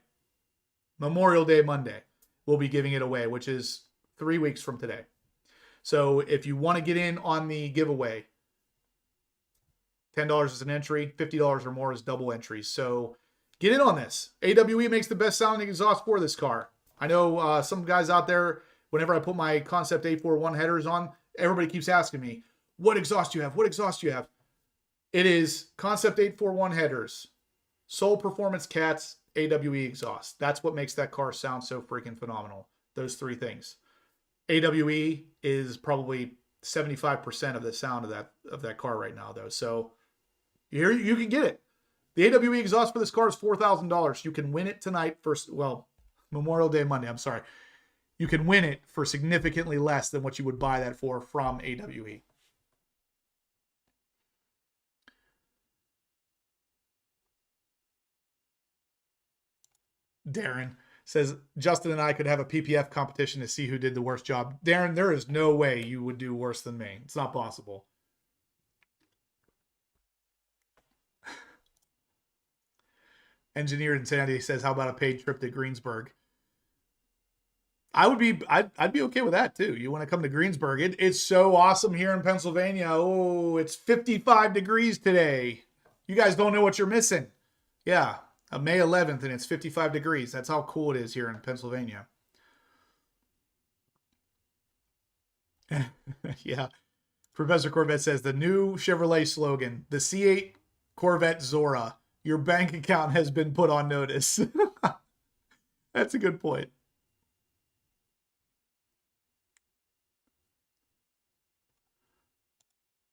Memorial Day Monday, we'll be giving it away, which is 3 weeks from today. So if you want to get in on the giveaway, $10 is an entry, $50 or more is double entries. So get in on this. AWE makes the best sounding exhaust for this car. I know some guys out there, whenever I put my Concept 841 headers on, everybody keeps asking me, what exhaust do you have? What exhaust do you have? It is Concept 841 headers, Soul Performance Cats, AWE exhaust. That's what makes that car sound so freaking phenomenal. Those three things. AWE is probably 75% of the sound of that car right now, though. So you can get it. The AWE exhaust for this car is $4,000. You can win it tonight for, well, Memorial Day Monday. I'm sorry. You can win it for significantly less than what you would buy that for from AWE. Darren says, Justin and I could have a PPF competition to see who did the worst job. Darren, there is no way you would do worse than me. It's not possible. Engineer Insanity says, how about a paid trip to Greensburg? I'd be okay with that too. You want to come to Greensburg? It's so awesome here in Pennsylvania. Oh, it's 55 degrees today. You guys don't know what you're missing. Yeah, May 11th and it's 55 degrees. That's how cool it is here in Pennsylvania. Yeah. Professor Corvette says the new Chevrolet slogan, the C8 Corvette Zora. Your bank account has been put on notice. That's a good point.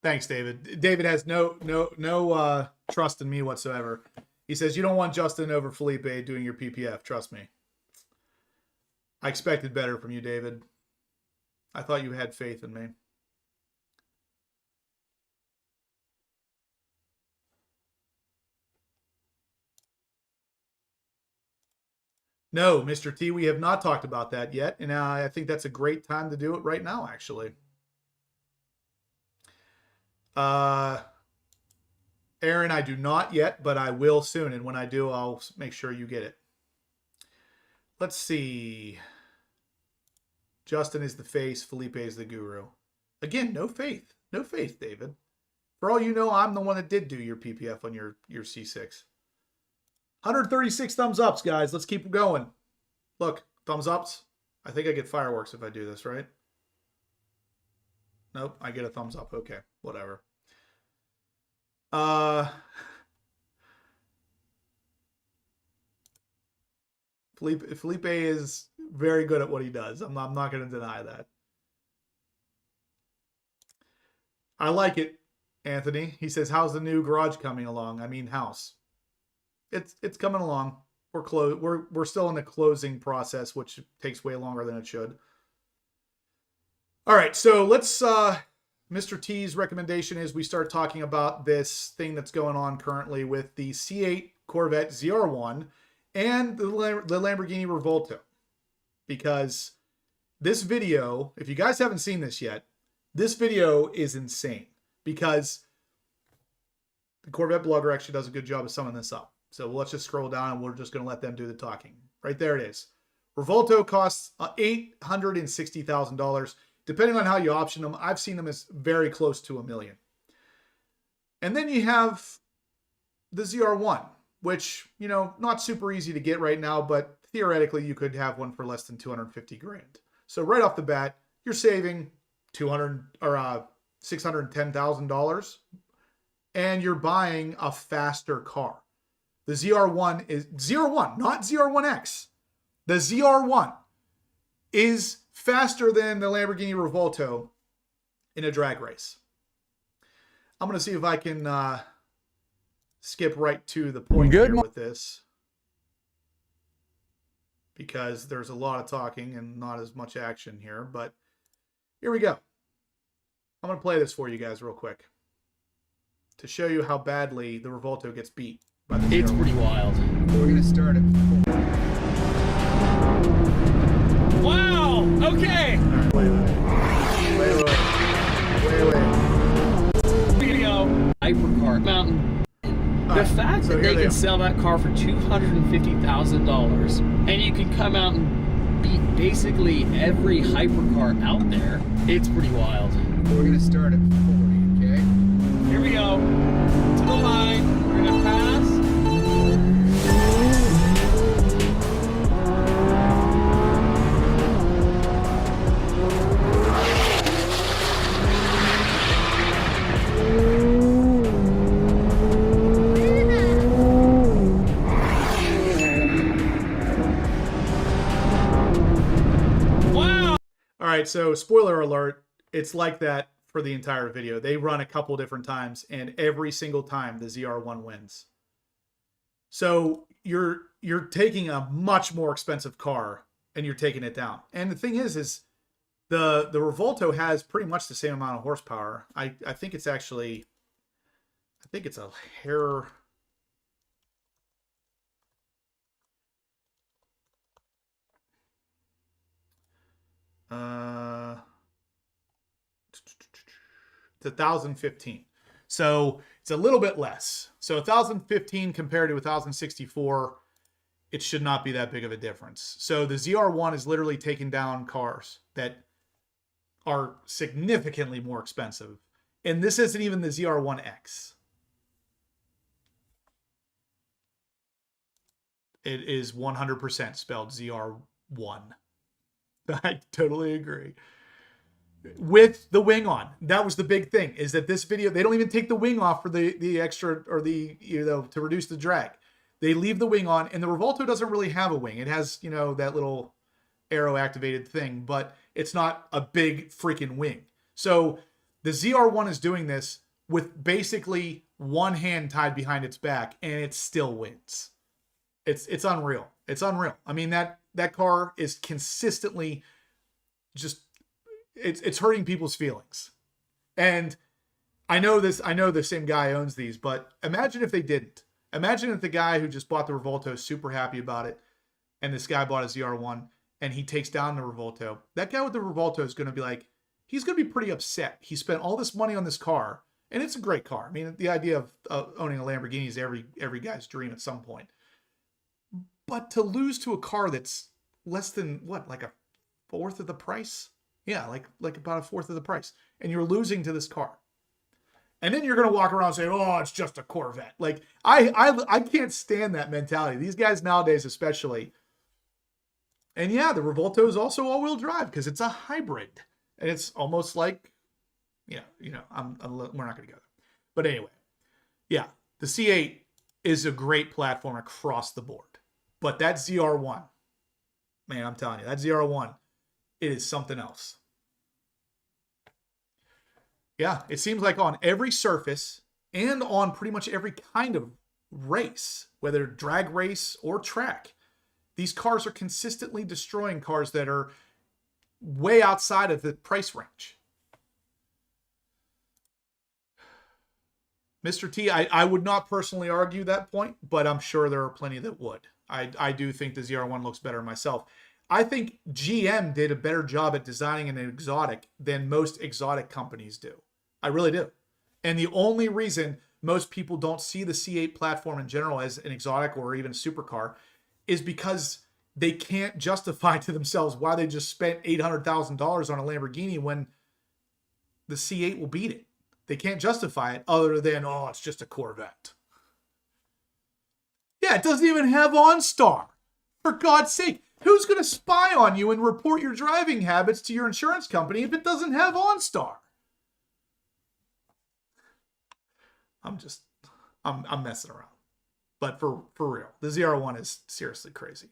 Thanks, David. David has no trust in me whatsoever. He says, you don't want Justin over Felipe doing your PPF. Trust me. I expected better from you, David. I thought you had faith in me. No, Mr. T, we have not talked about that yet. And I think that's a great time to do it right now, actually. Aaron, I do not yet, but I will soon. And when I do, I'll make sure you get it. Let's see. Justin is the face. Felipe is the guru. Again, no faith. No faith, David. For all you know, I'm the one that did do your PPF on your C6. 136 thumbs ups, guys. Let's keep going. Look, thumbs ups. I think I get fireworks if I do this, right? Nope, I get a thumbs up. Okay, whatever. Felipe is very good at what he does. I'm not going to deny that. I like it, Anthony. He says, how's the new garage coming along? I mean, house. It's coming along. We're still in the closing process, which takes way longer than it should. All right, so let's Mr. T's recommendation is we start talking about this thing that's going on currently with the C8 Corvette ZR1 and the Lamborghini Revuelto. Because this video, if you guys haven't seen this yet, this video is insane. Because the Corvette blogger actually does a good job of summing this up. So let's just scroll down and we're just going to let them do the talking. Right there it is. Revuelto costs $860,000. Depending on how you option them, I've seen them as very close to $1 million. And then you have the ZR1, which, you know, not super easy to get right now, but theoretically you could have one for less than 250 grand. So right off the bat, you're saving $610,000 and you're buying a faster car. The ZR1 is ZR1, not ZR1X. The ZR1 is faster than the Lamborghini Revuelto in a drag race. I'm going to see if I can skip right to the point here with this, because there's a lot of talking and not as much action here, but here we go. I'm going to play this for you guys real quick to show you how badly the Revuelto gets beat by the ZR1. It's pretty wild. We're going to start it. Wow! Okay! All right, wait. We're gonna go hypercar mountain. The fact that they can sell that car for $250,000 and you can come out and beat basically every hypercar out there, it's pretty wild. We're going to start at 40, okay? Here we go. To the line. We're gonna pass. All right, so spoiler alert, it's like that for the entire video. They run a couple different times, and every single time the ZR1 wins. So you're taking a much more expensive car and you're taking it down. And the thing is the Revuelto has pretty much the same amount of horsepower. I think it's actually, I think it's a hair. It's 1,015. So it's a little bit less. So 1,015 compared to 1,064, it should not be that big of a difference. So the ZR1 is literally taking down cars that are significantly more expensive. And this isn't even the ZR1X. It is 100% spelled ZR1. I totally agree. With the wing on. That was the big thing, is that this video, they don't even take the wing off for the extra, or the, you know, to reduce the drag. They leave the wing on, and the Revuelto doesn't really have a wing. It has, you know, that little arrow activated thing, but it's not a big freaking wing. So the ZR1 is doing this with basically one hand tied behind its back, and it still wins. It's unreal. It's unreal. I mean, that car is consistently just, it's hurting people's feelings. And I know the same guy owns these, but imagine if they didn't. Imagine if the guy who just bought the Revuelto is super happy about it, and this guy bought a ZR1 and he takes down the Revuelto. That guy with the Revuelto is going to be like, he's going to be pretty upset. He spent all this money on this car, and it's a great car. I mean, the idea of owning a Lamborghini is every guy's dream at some point. But to lose to a car that's less than, what, like a fourth of the price? Yeah, like about a fourth of the price. And you're losing to this car. And then you're going to walk around and say, oh, it's just a Corvette. Like, I can't stand that mentality. These guys nowadays especially. And yeah, the Revuelto is also all-wheel drive because it's a hybrid. And it's almost like, we're not going to go there. But anyway, yeah, the C8 is a great platform across the board. But that ZR1, man, I'm telling you, that ZR1, it is something else. Yeah, it seems like on every surface and on pretty much every kind of race, whether drag race or track, these cars are consistently destroying cars that are way outside of the price range. Mr. T, I would not personally argue that point, but I'm sure there are plenty that would. I do think the ZR1 looks better myself. I think GM did a better job at designing an exotic than most exotic companies do. I really do. And the only reason most people don't see the C8 platform in general as an exotic or even a supercar is because they can't justify to themselves why they just spent $800,000 on a Lamborghini when the C8 will beat it. They can't justify it other than, oh, it's just a Corvette. Yeah, it doesn't even have OnStar. For God's sake, who's going to spy on you and report your driving habits to your insurance company if it doesn't have OnStar? I'm messing around. But for real, the ZR1 is seriously crazy.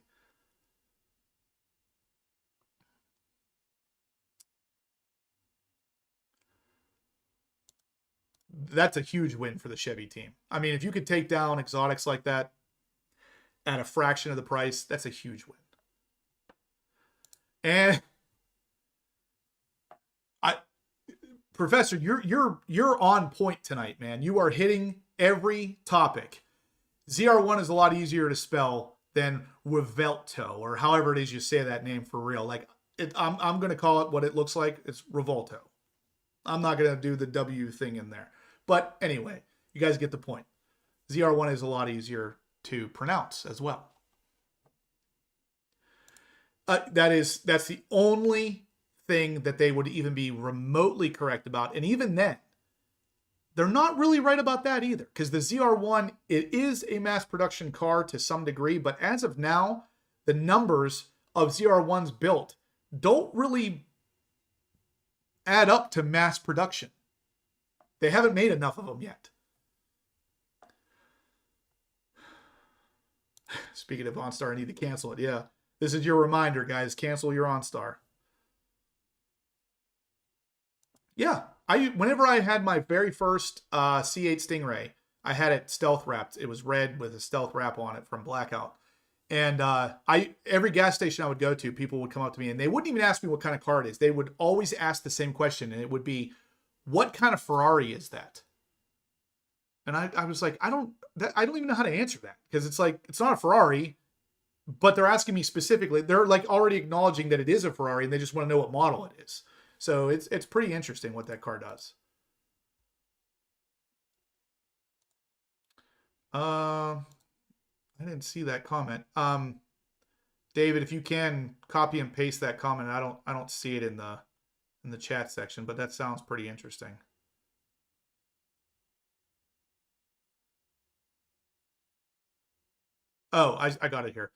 That's a huge win for the Chevy team. I mean, if you could take down exotics like that at a fraction of the price, that's a huge win. And Professor, you're on point tonight, man. You are hitting every topic. ZR1 is a lot easier to spell than Revuelto, or however it is you say that name for real. Like, I'm going to call it what it looks like. It's Revuelto. I'm not going to do the W thing in there. But anyway, you guys get the point. ZR1 is a lot easier to pronounce as well. That's the only thing that they would even be remotely correct about. And even then, they're not really right about that either, because the ZR1, it is a mass production car to some degree, but as of now, the numbers of ZR1s built don't really add up to mass production. They haven't made enough of them yet. Speaking of OnStar, I need to cancel it. Yeah. This is your reminder, guys. Cancel your OnStar. Yeah. Whenever I had my very first C8 Stingray, I had it stealth wrapped. It was red with a stealth wrap on it from Blackout. And every gas station I would go to, people would come up to me and they wouldn't even ask me what kind of car it is. They would always ask the same question, and it would be, what kind of Ferrari is that? And I was like, I don't even know how to answer that, because it's like, it's not a Ferrari, but they're asking me specifically. They're like already acknowledging that it is a Ferrari, and they just want to know what model it is. So it's pretty interesting what that car does. I didn't see that comment. David, if you can copy and paste that comment. I don't see it in the chat section, but that sounds pretty interesting. Oh, I got it here.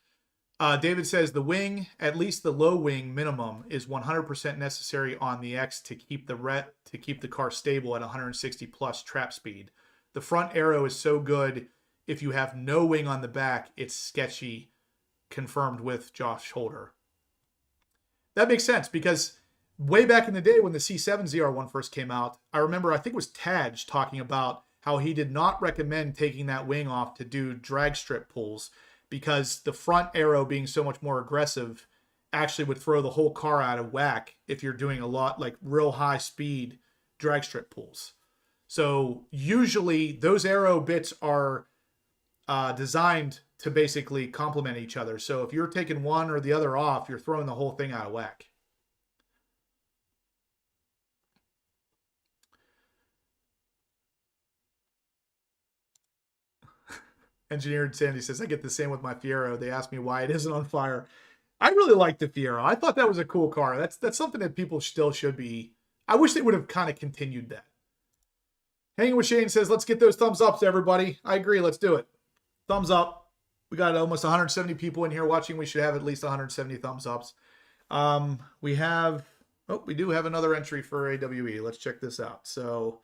David says the wing, at least the low wing minimum, is 100% necessary on the X to keep the car stable at 160 plus trap speed. The front aero is so good. If you have no wing on the back, it's sketchy. Confirmed with Josh Holder. That makes sense, because way back in the day when the C7 ZR1 first came out, I remember, I think it was Taj talking about how he did not recommend taking that wing off to do drag strip pulls, because the front aero being so much more aggressive actually would throw the whole car out of whack if you're doing a lot, like real high speed drag strip pulls. So usually those aero bits are designed to basically complement each other. So if you're taking one or the other off, you're throwing the whole thing out of whack. Engineered Sandy says, I get the same with my Fiero. They ask me why it isn't on fire. I really like the Fiero. I thought that was a cool car. That's something that people still should be. I wish they would have kind of continued that. Hanging with Shane says, let's get those thumbs ups, everybody. I agree. Let's do it. Thumbs up. We got almost 170 people in here watching. We should have at least 170 thumbs ups. We do have another entry for AWE. Let's check this out. So,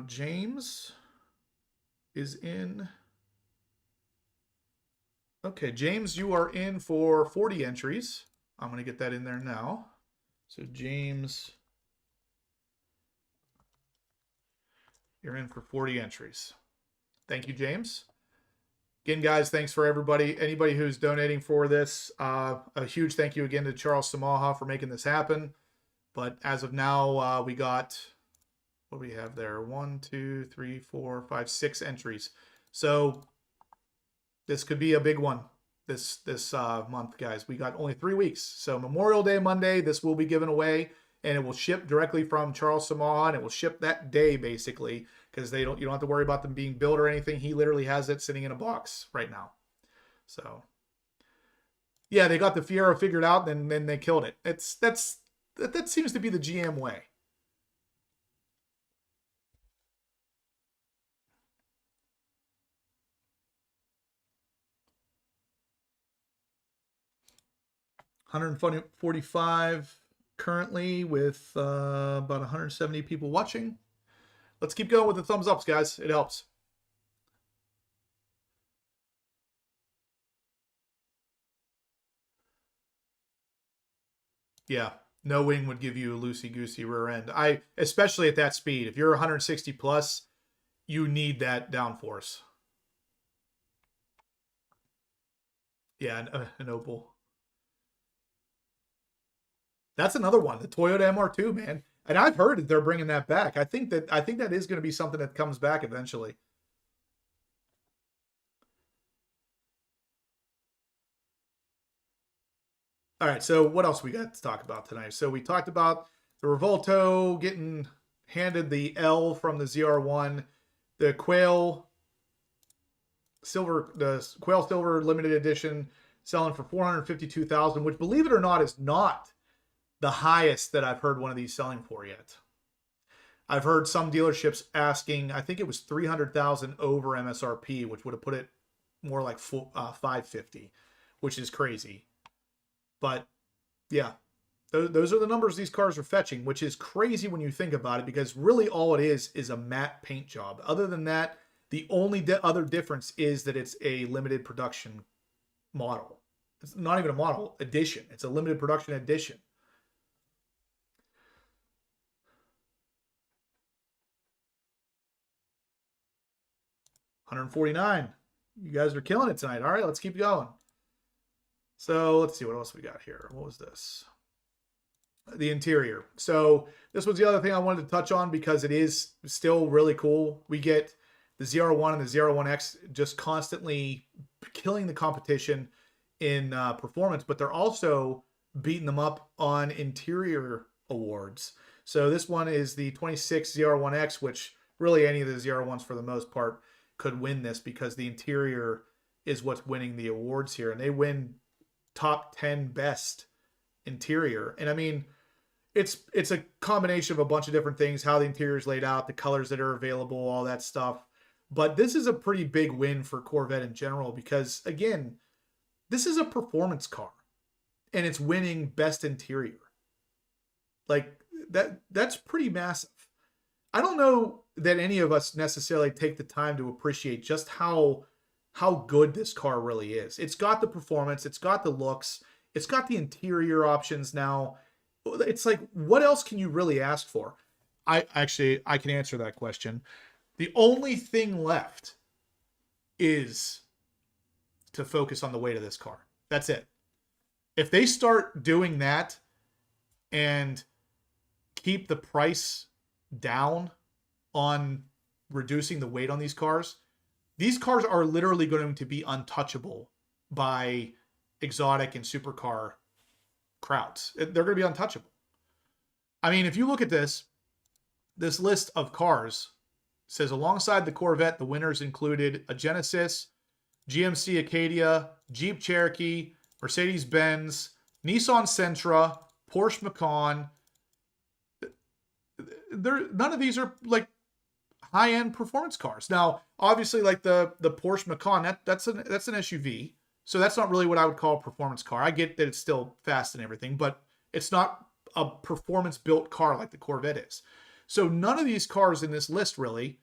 James is in. Okay, James, you are in for 40 entries. I'm going to get that in there now. So, James, you're in for 40 entries. Thank you, James. Again, guys, thanks for anybody who's donating for this. A huge thank you again to Charles Samaha for making this happen. But as of now, we got, what do we have there? 1, 2, 3, 4, 5, 6 entries. So this could be a big one this month, guys. We got only 3 weeks. So Memorial Day Monday, this will be given away. and it will ship directly from Charles Samaha, and it will ship that day basically, because you don't have to worry about them being built or anything. He literally has it sitting in a box right now. So yeah, they got the Fiero figured out, and then they killed it. That seems to be the GM way. $145 currently with about 170 people watching. Let's keep going with the thumbs ups, guys. It helps. Yeah, no wing would give you a loosey-goosey rear end. Especially at that speed. If you're 160 plus, you need that downforce. Yeah, an Opal. That's another one, the Toyota MR2, man. And I've heard that they're bringing that back. I think that is going to be something that comes back eventually. All right, so what else we got to talk about tonight? So we talked about the Revuelto getting handed the L from the ZR1, the Quail Silver, limited edition selling for $452,000, which, believe it or not, is not the highest that I've heard one of these selling for yet. I've heard some dealerships asking, I think it was $300,000 over MSRP, which would have put it more like $550,000, which is crazy. But yeah, those are the numbers these cars are fetching, which is crazy when you think about it, because really all it is a matte paint job. Other than that, the only other difference is that it's a limited production model. It's not even a model edition. It's a limited production edition. $149. You guys are killing it tonight. All right, let's keep going. So let's see what else we got here. What was this? The interior. So this was the other thing I wanted to touch on, because it is still really cool. We get the ZR1 and the ZR1X just constantly killing the competition in performance, but they're also beating them up on interior awards. So this one is the 26 ZR1X, which really any of the ZR1s for the most part could win this, because the interior is what's winning the awards here, and they win top 10 best interior. And I mean, it's a combination of a bunch of different things, how the interior is laid out, the colors that are available, all that stuff. But this is a pretty big win for Corvette in general, because again, this is a performance car and it's winning best interior. Like that's pretty massive. I don't know that any of us necessarily take the time to appreciate just how good this car really is. It's got the performance, it's got the looks, it's got the interior options now. It's like, what else can you really ask for? I can answer that question. The only thing left is to focus on the weight of this car. That's it. If they start doing that and keep the price down on reducing the weight on these cars are literally going to be untouchable by exotic and supercar crowds. They're going to be untouchable. I mean, if you look at this list of cars says, alongside the Corvette, the winners included a Genesis, GMC Acadia, Jeep Cherokee, Mercedes-Benz, Nissan Sentra, Porsche Macan. None of these are like high-end performance cars. Now, obviously, like the Porsche Macan, that's an SUV, so that's not really what I would call a performance car. I get that it's still fast and everything, but it's not a performance-built car like the Corvette is. So none of these cars in this list really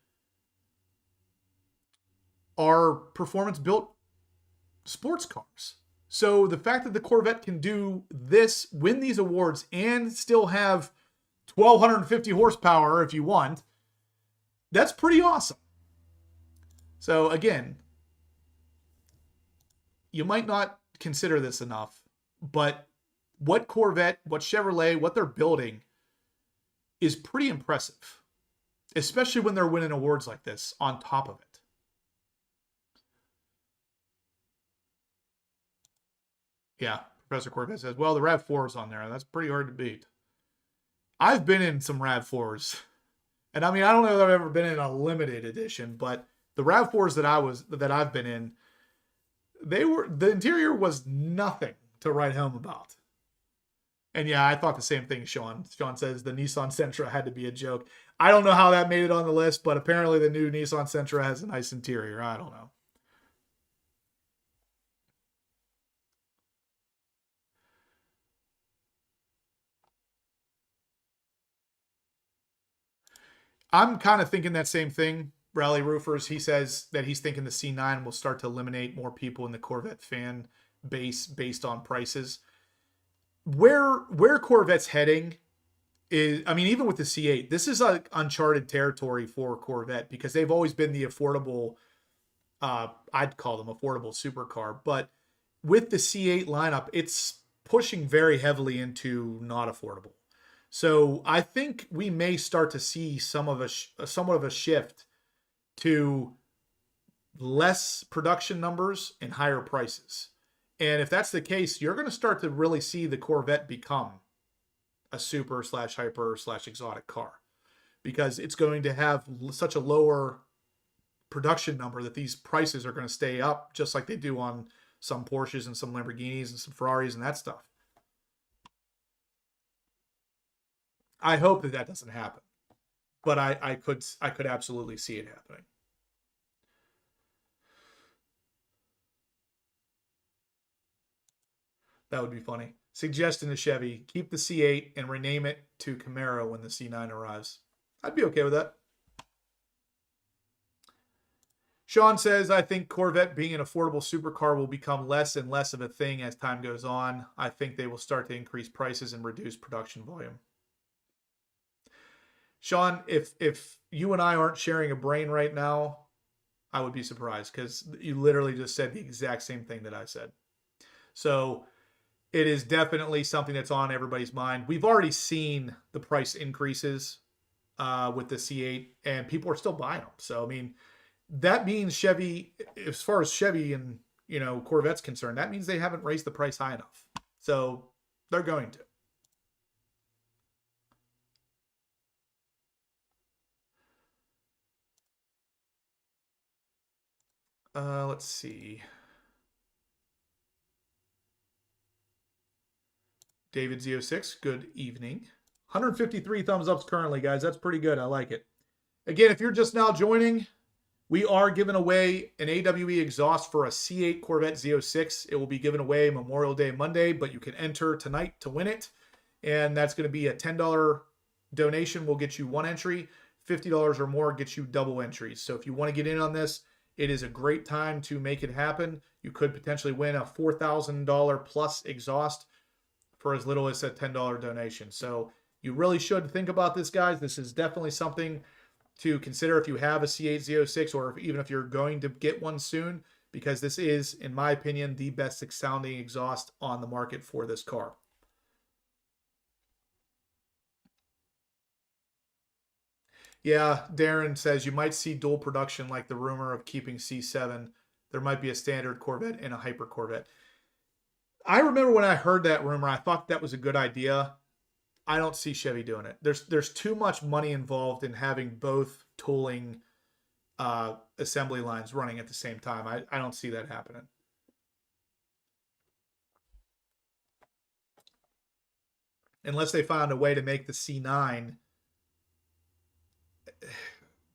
are performance-built sports cars. So the fact that the Corvette can do this, win these awards, and still have 1,250 horsepower if you want, that's pretty awesome. So again, you might not consider this enough, but what Corvette, what Chevrolet, what they're building is pretty impressive, especially when they're winning awards like this on top of it. Yeah, Professor Corvette says, well, the RAV4 is on there. That's pretty hard to beat. I've been in some RAV4s. And I mean, I don't know that I've ever been in a limited edition, but the RAV4s that I've been in, the interior was nothing to write home about. And yeah, I thought the same thing, Sean. Sean says the Nissan Sentra had to be a joke. I don't know how that made it on the list, but apparently the new Nissan Sentra has a nice interior. I don't know. I'm kind of thinking that same thing. Rally Roofers, he says that he's thinking the C9 will start to eliminate more people in the Corvette fan base based on prices. Where Corvette's heading is, I mean, even with the C8, this is like uncharted territory for Corvette because they've always been the affordable, I'd call them affordable supercar. But with the C8 lineup, it's pushing very heavily into not affordable. So I think we may start to see somewhat of a shift to less production numbers and higher prices. And if that's the case, you're going to start to really see the Corvette become a super / hyper / exotic car because it's going to have such a lower production number that these prices are going to stay up just like they do on some Porsches and some Lamborghinis and some Ferraris and that stuff. I hope that doesn't happen, but I could absolutely see it happening. That would be funny. Suggesting to Chevy, keep the C8 and rename it to Camaro when the C9 arrives. I'd be okay with that. Sean says, I think Corvette being an affordable supercar will become less and less of a thing as time goes on. I think they will start to increase prices and reduce production volume. Sean, if you and I aren't sharing a brain right now, I would be surprised because you literally just said the exact same thing that I said. So it is definitely something that's on everybody's mind. We've already seen the price increases with the C8, and people are still buying them. So, I mean, that means Chevy, as far as Chevy and, Corvette's concerned, that means they haven't raised the price high enough. So they're going to. Let's see. David Z06, good evening. 153 thumbs ups currently, guys. That's pretty good. I like it. Again, if you're just now joining, we are giving away an AWE exhaust for a C8 Corvette Z06. It will be given away Memorial Day Monday, but you can enter tonight to win it. And that's going to be a $10 donation will get you one entry. $50 or more gets you double entries. So if you want to get in on this, it is a great time to make it happen. You could potentially win a $4,000 plus exhaust for as little as a $10 donation. So you really should think about this, guys. This is definitely something to consider if you have a C8 Z06 or even if you're going to get one soon, because this is, in my opinion, the best sounding exhaust on the market for this car. Yeah, Darren says you might see dual production like the rumor of keeping C7. There might be a standard Corvette and a hyper Corvette. I remember when I heard that rumor, I thought that was a good idea. I don't see Chevy doing it. There's too much money involved in having both tooling assembly lines running at the same time. I don't see that happening. Unless they found a way to make the C9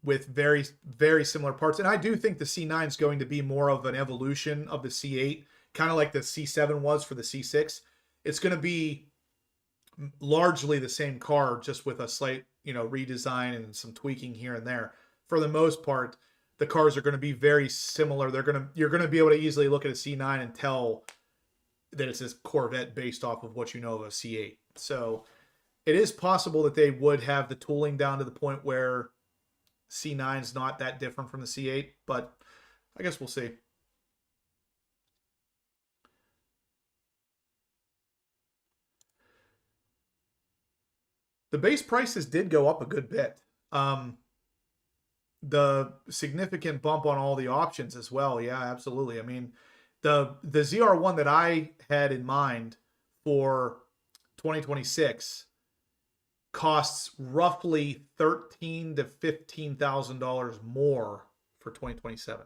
with very, very similar parts. And I do think the C9 is going to be more of an evolution of the C8, kind of like the C7 was for the C6. It's going to be largely the same car, just with a slight, redesign and some tweaking here and there. For the most part, the cars are going to be very similar. You're going to be able to easily look at a C9 and tell that it's this Corvette based off of what you know of a C8. So it is possible that they would have the tooling down to the point where C9 is not that different from the C8, but I guess we'll see. The base prices did go up a good bit. The significant bump on all the options as well. Yeah, absolutely. I mean, the ZR1 that I had in mind for 2026 costs roughly $13,000 to $15,000 more for 2027,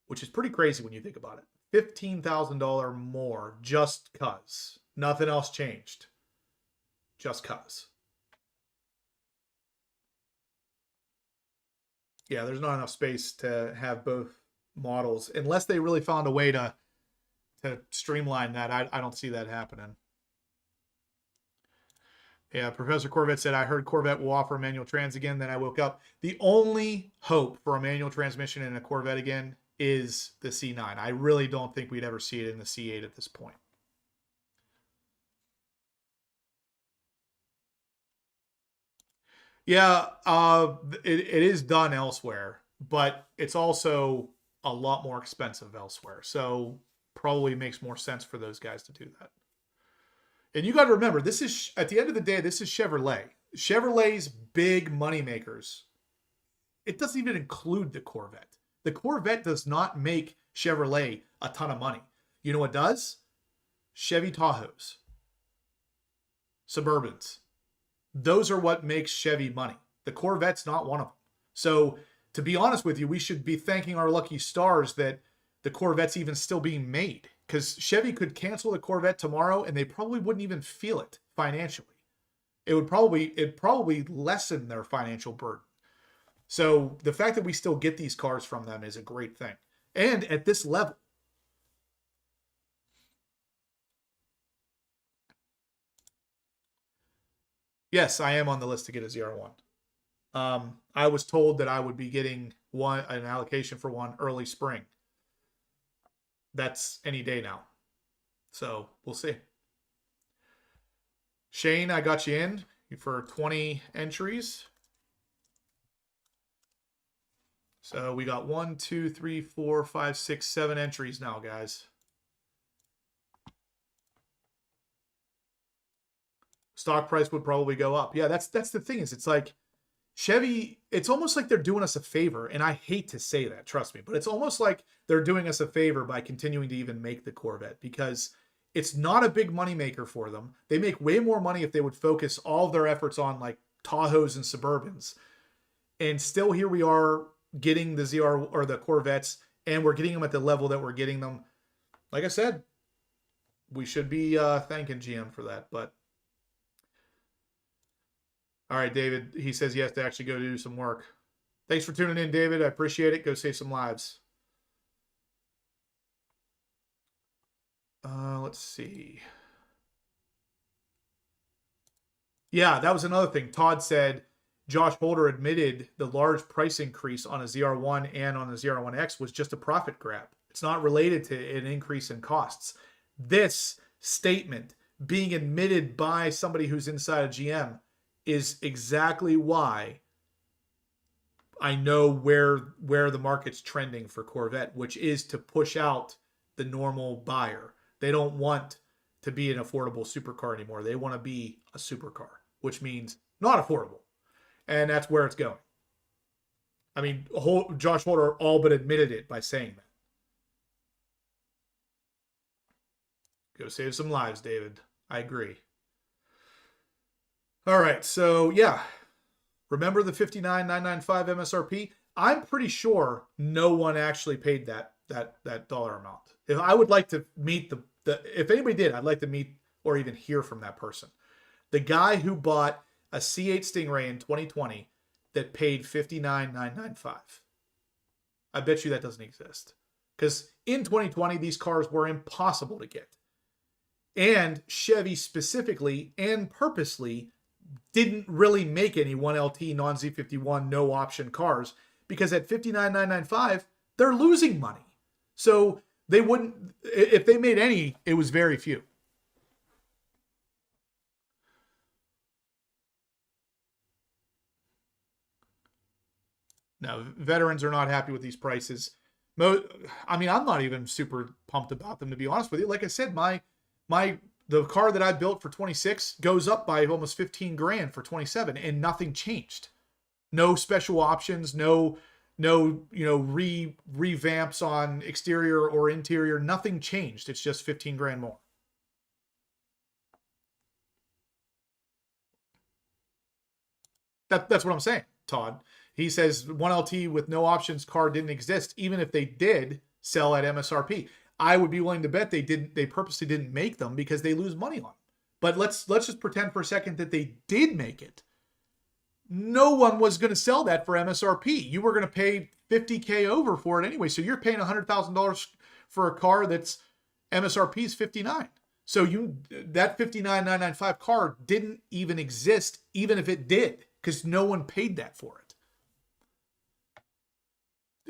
which is pretty crazy when you think about it. $15,000 more just cuz. Nothing else changed. Just cuz. Yeah, there's not enough space to have both models unless they really found a way to streamline that. I don't see that happening. Yeah, Professor Corvette said, I heard Corvette will offer manual trans again. Then I woke up. The only hope for a manual transmission in a Corvette again is the C9. I really don't think we'd ever see it in the C8 at this point. Yeah, it is done elsewhere, but it's also a lot more expensive elsewhere. So probably makes more sense for those guys to do that. And you got to remember, this is, at the end of the day, this is Chevrolet. Chevrolet's big money makers, it doesn't even include the Corvette. The Corvette does not make Chevrolet a ton of money. You know what does? Chevy Tahoes, Suburbans. Those are what makes Chevy money. The Corvette's not one of them. So to be honest with you, we should be thanking our lucky stars that the Corvette's even still being made, because Chevy could cancel the Corvette tomorrow and they probably wouldn't even feel it financially. It'd probably lessen their financial burden. So the fact that we still get these cars from them is a great thing. And at this level. Yes, I am on the list to get a ZR1. I was told that I would be getting an allocation for one early spring. That's any day now. So we'll see. Shane, I got you in for 20 entries. So we got 1, 2, 3, 4, 5, 6, 7 entries now, guys. Stock price would probably go up. Yeah, that's the thing, is it's like Chevy, it's almost like they're doing us a favor, and I hate to say that, trust me, but it's almost like they're doing us a favor by continuing to even make the Corvette, because it's not a big money maker for them. They make way more money if they would focus all of their efforts on like Tahoes and Suburbans. And still here we are getting the ZR or the Corvettes, and we're getting them at the level that we're getting them. Like I said, we should be thanking GM for that, but all right, David, he says he has to actually go do some work. Thanks for tuning in, David. I appreciate it. Go save some lives. Let's see. Yeah, that was another thing. Todd said Josh Holder admitted the large price increase on a ZR1 and on the ZR1X was just a profit grab. It's not related to an increase in costs. This statement being admitted by somebody who's inside of GM is exactly why I know where the market's trending for Corvette, which is to push out the normal buyer. They don't want to be an affordable supercar anymore. They want to be a supercar, which means not affordable. And that's where it's going. I mean, Josh Holder all but admitted it by saying that. Go save some lives, David. I agree. All right, so yeah, remember the $59,995 MSRP? I'm pretty sure no one actually paid that dollar amount. If I would like to meet if anybody did, I'd like to meet or even hear from that person. The guy who bought a C8 Stingray in 2020 that paid $59,995. I bet you that doesn't exist, because in 2020 these cars were impossible to get, and Chevy specifically and purposely didn't really make any 1LT non-Z51 no option cars, because at $59,995 they're losing money. So they wouldn't, if they made any, it was very few. Now, veterans are not happy with these prices. I mean, I'm not even super pumped about them, to be honest with you. Like I said, the car that I built for 26 goes up by almost 15 grand for 27, and nothing changed. No special options, no revamps on exterior or interior. Nothing changed. It's just 15 grand more. That's what I'm saying, Todd. He says 1LT with no options car didn't exist, even if they did sell at MSRP. I would be willing to bet they didn't. They purposely didn't make them because they lose money on them. But let's just pretend for a second that they did make it. No one was going to sell that for MSRP. You were going to pay $50K over for it anyway. So you're paying $100,000 for a car that's MSRP is $59,000. So that $59,995 car didn't even exist, even if it did, because no one paid that for it.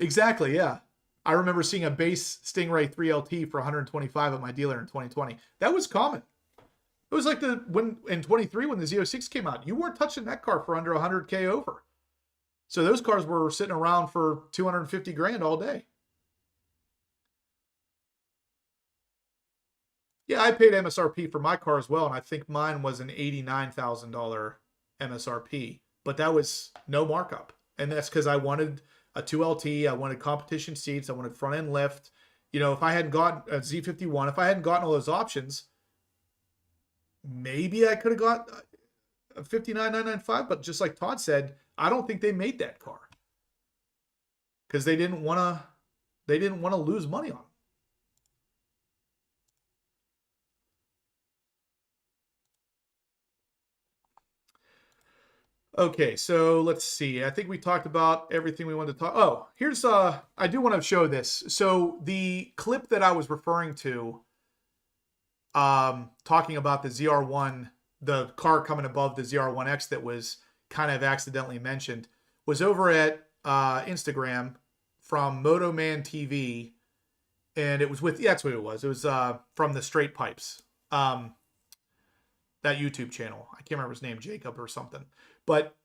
Exactly, yeah. I remember seeing a base Stingray 3LT for $125 at my dealer in 2020. That was common. It was like in 23 when the Z06 came out. You weren't touching that car for under $100K over. So those cars were sitting around for $250,000 all day. Yeah, I paid MSRP for my car as well, and I think mine was an $89,000 MSRP. But that was no markup. And that's because I wanted a 2LT, I wanted competition seats, I wanted front end lift. You know, if I hadn't gotten a Z51, if I hadn't gotten all those options, maybe I could have got a $59,995. But just like Todd said, I don't think they made that car because they didn't want to lose money on it. Okay, so let's see. I think we talked about everything we wanted to talk. Oh, here's I do want to show this. So the clip that I was referring to, talking about the ZR1, the car coming above the ZR1X that was kind of accidentally mentioned, was over at Instagram from Motoman TV, and it was with, yeah, that's what it was. It was from the Straight Pipes, that YouTube channel. I can't remember his name, Jacob or something. But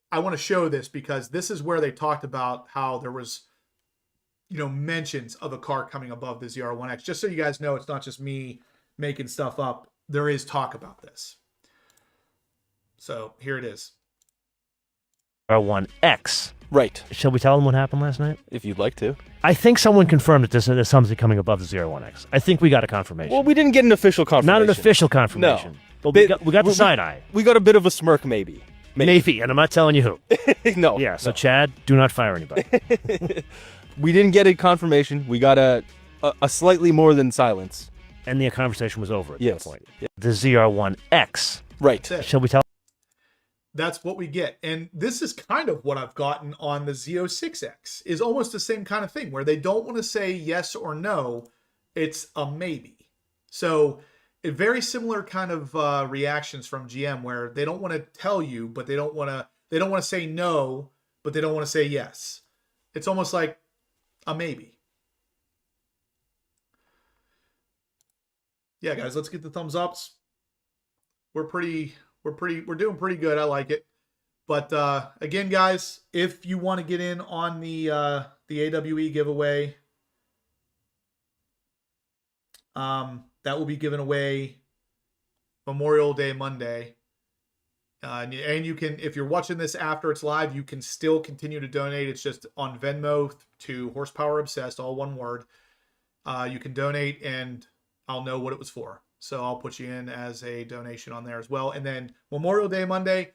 I want to show this because this is where they talked about how there was, you know, mentions of a car coming above the ZR1X. Just so you guys know, it's not just me making stuff up. There is talk about this. So here it is. ZR1X. Right. Shall we tell them what happened last night? If you'd like to. I think someone confirmed that there's something coming above the ZR1X. I think we got a confirmation. Well, we didn't get an official confirmation. Not an official confirmation. No. But we got the side eye. We got a bit of a smirk, maybe. Maybe, and I'm not telling you who. No. Yeah, so no. Chad, do not fire anybody. We didn't get a confirmation. We got a slightly more than silence. And the conversation was over at that Yes. point. The ZR1X. Right. Shall we tell? That's what we get. And this is kind of what I've gotten on the Z06X, is almost the same kind of thing where they don't want to say yes or no. It's a maybe. So a very similar kind of reactions from GM where they don't want to tell you, but they don't want to say no, but they don't want to say yes. It's almost like a maybe. Yeah, guys, let's get the thumbs ups. We're doing pretty good. I like it. But again, guys, if you want to get in on the AWE giveaway, that will be given away Memorial Day Monday. And you can, if you're watching this after it's live, you can still continue to donate. It's just on Venmo to Horsepower Obsessed, all one word. You can donate and I'll know what it was for. So I'll put you in as a donation on there as well. And then Memorial Day Monday,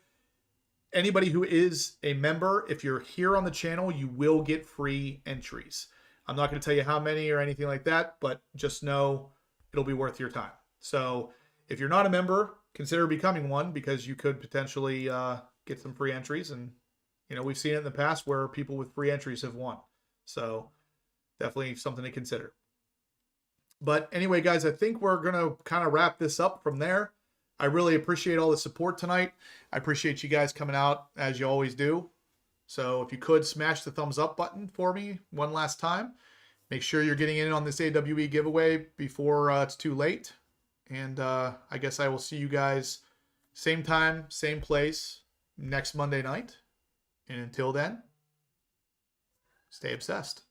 anybody who is a member, if you're here on the channel, you will get free entries. I'm not going to tell you how many or anything like that, but just know it'll be worth your time. So if you're not a member, consider becoming one because you could potentially get some free entries. And, you know, we've seen it in the past where people with free entries have won. So definitely something to consider. But anyway, guys, I think we're going to kind of wrap this up from there. I really appreciate all the support tonight. I appreciate you guys coming out as you always do. So if you could smash the thumbs up button for me one last time. Make sure you're getting in on this AWE giveaway before it's too late. And I guess I will see you guys same time, same place next Monday night. And until then, stay obsessed.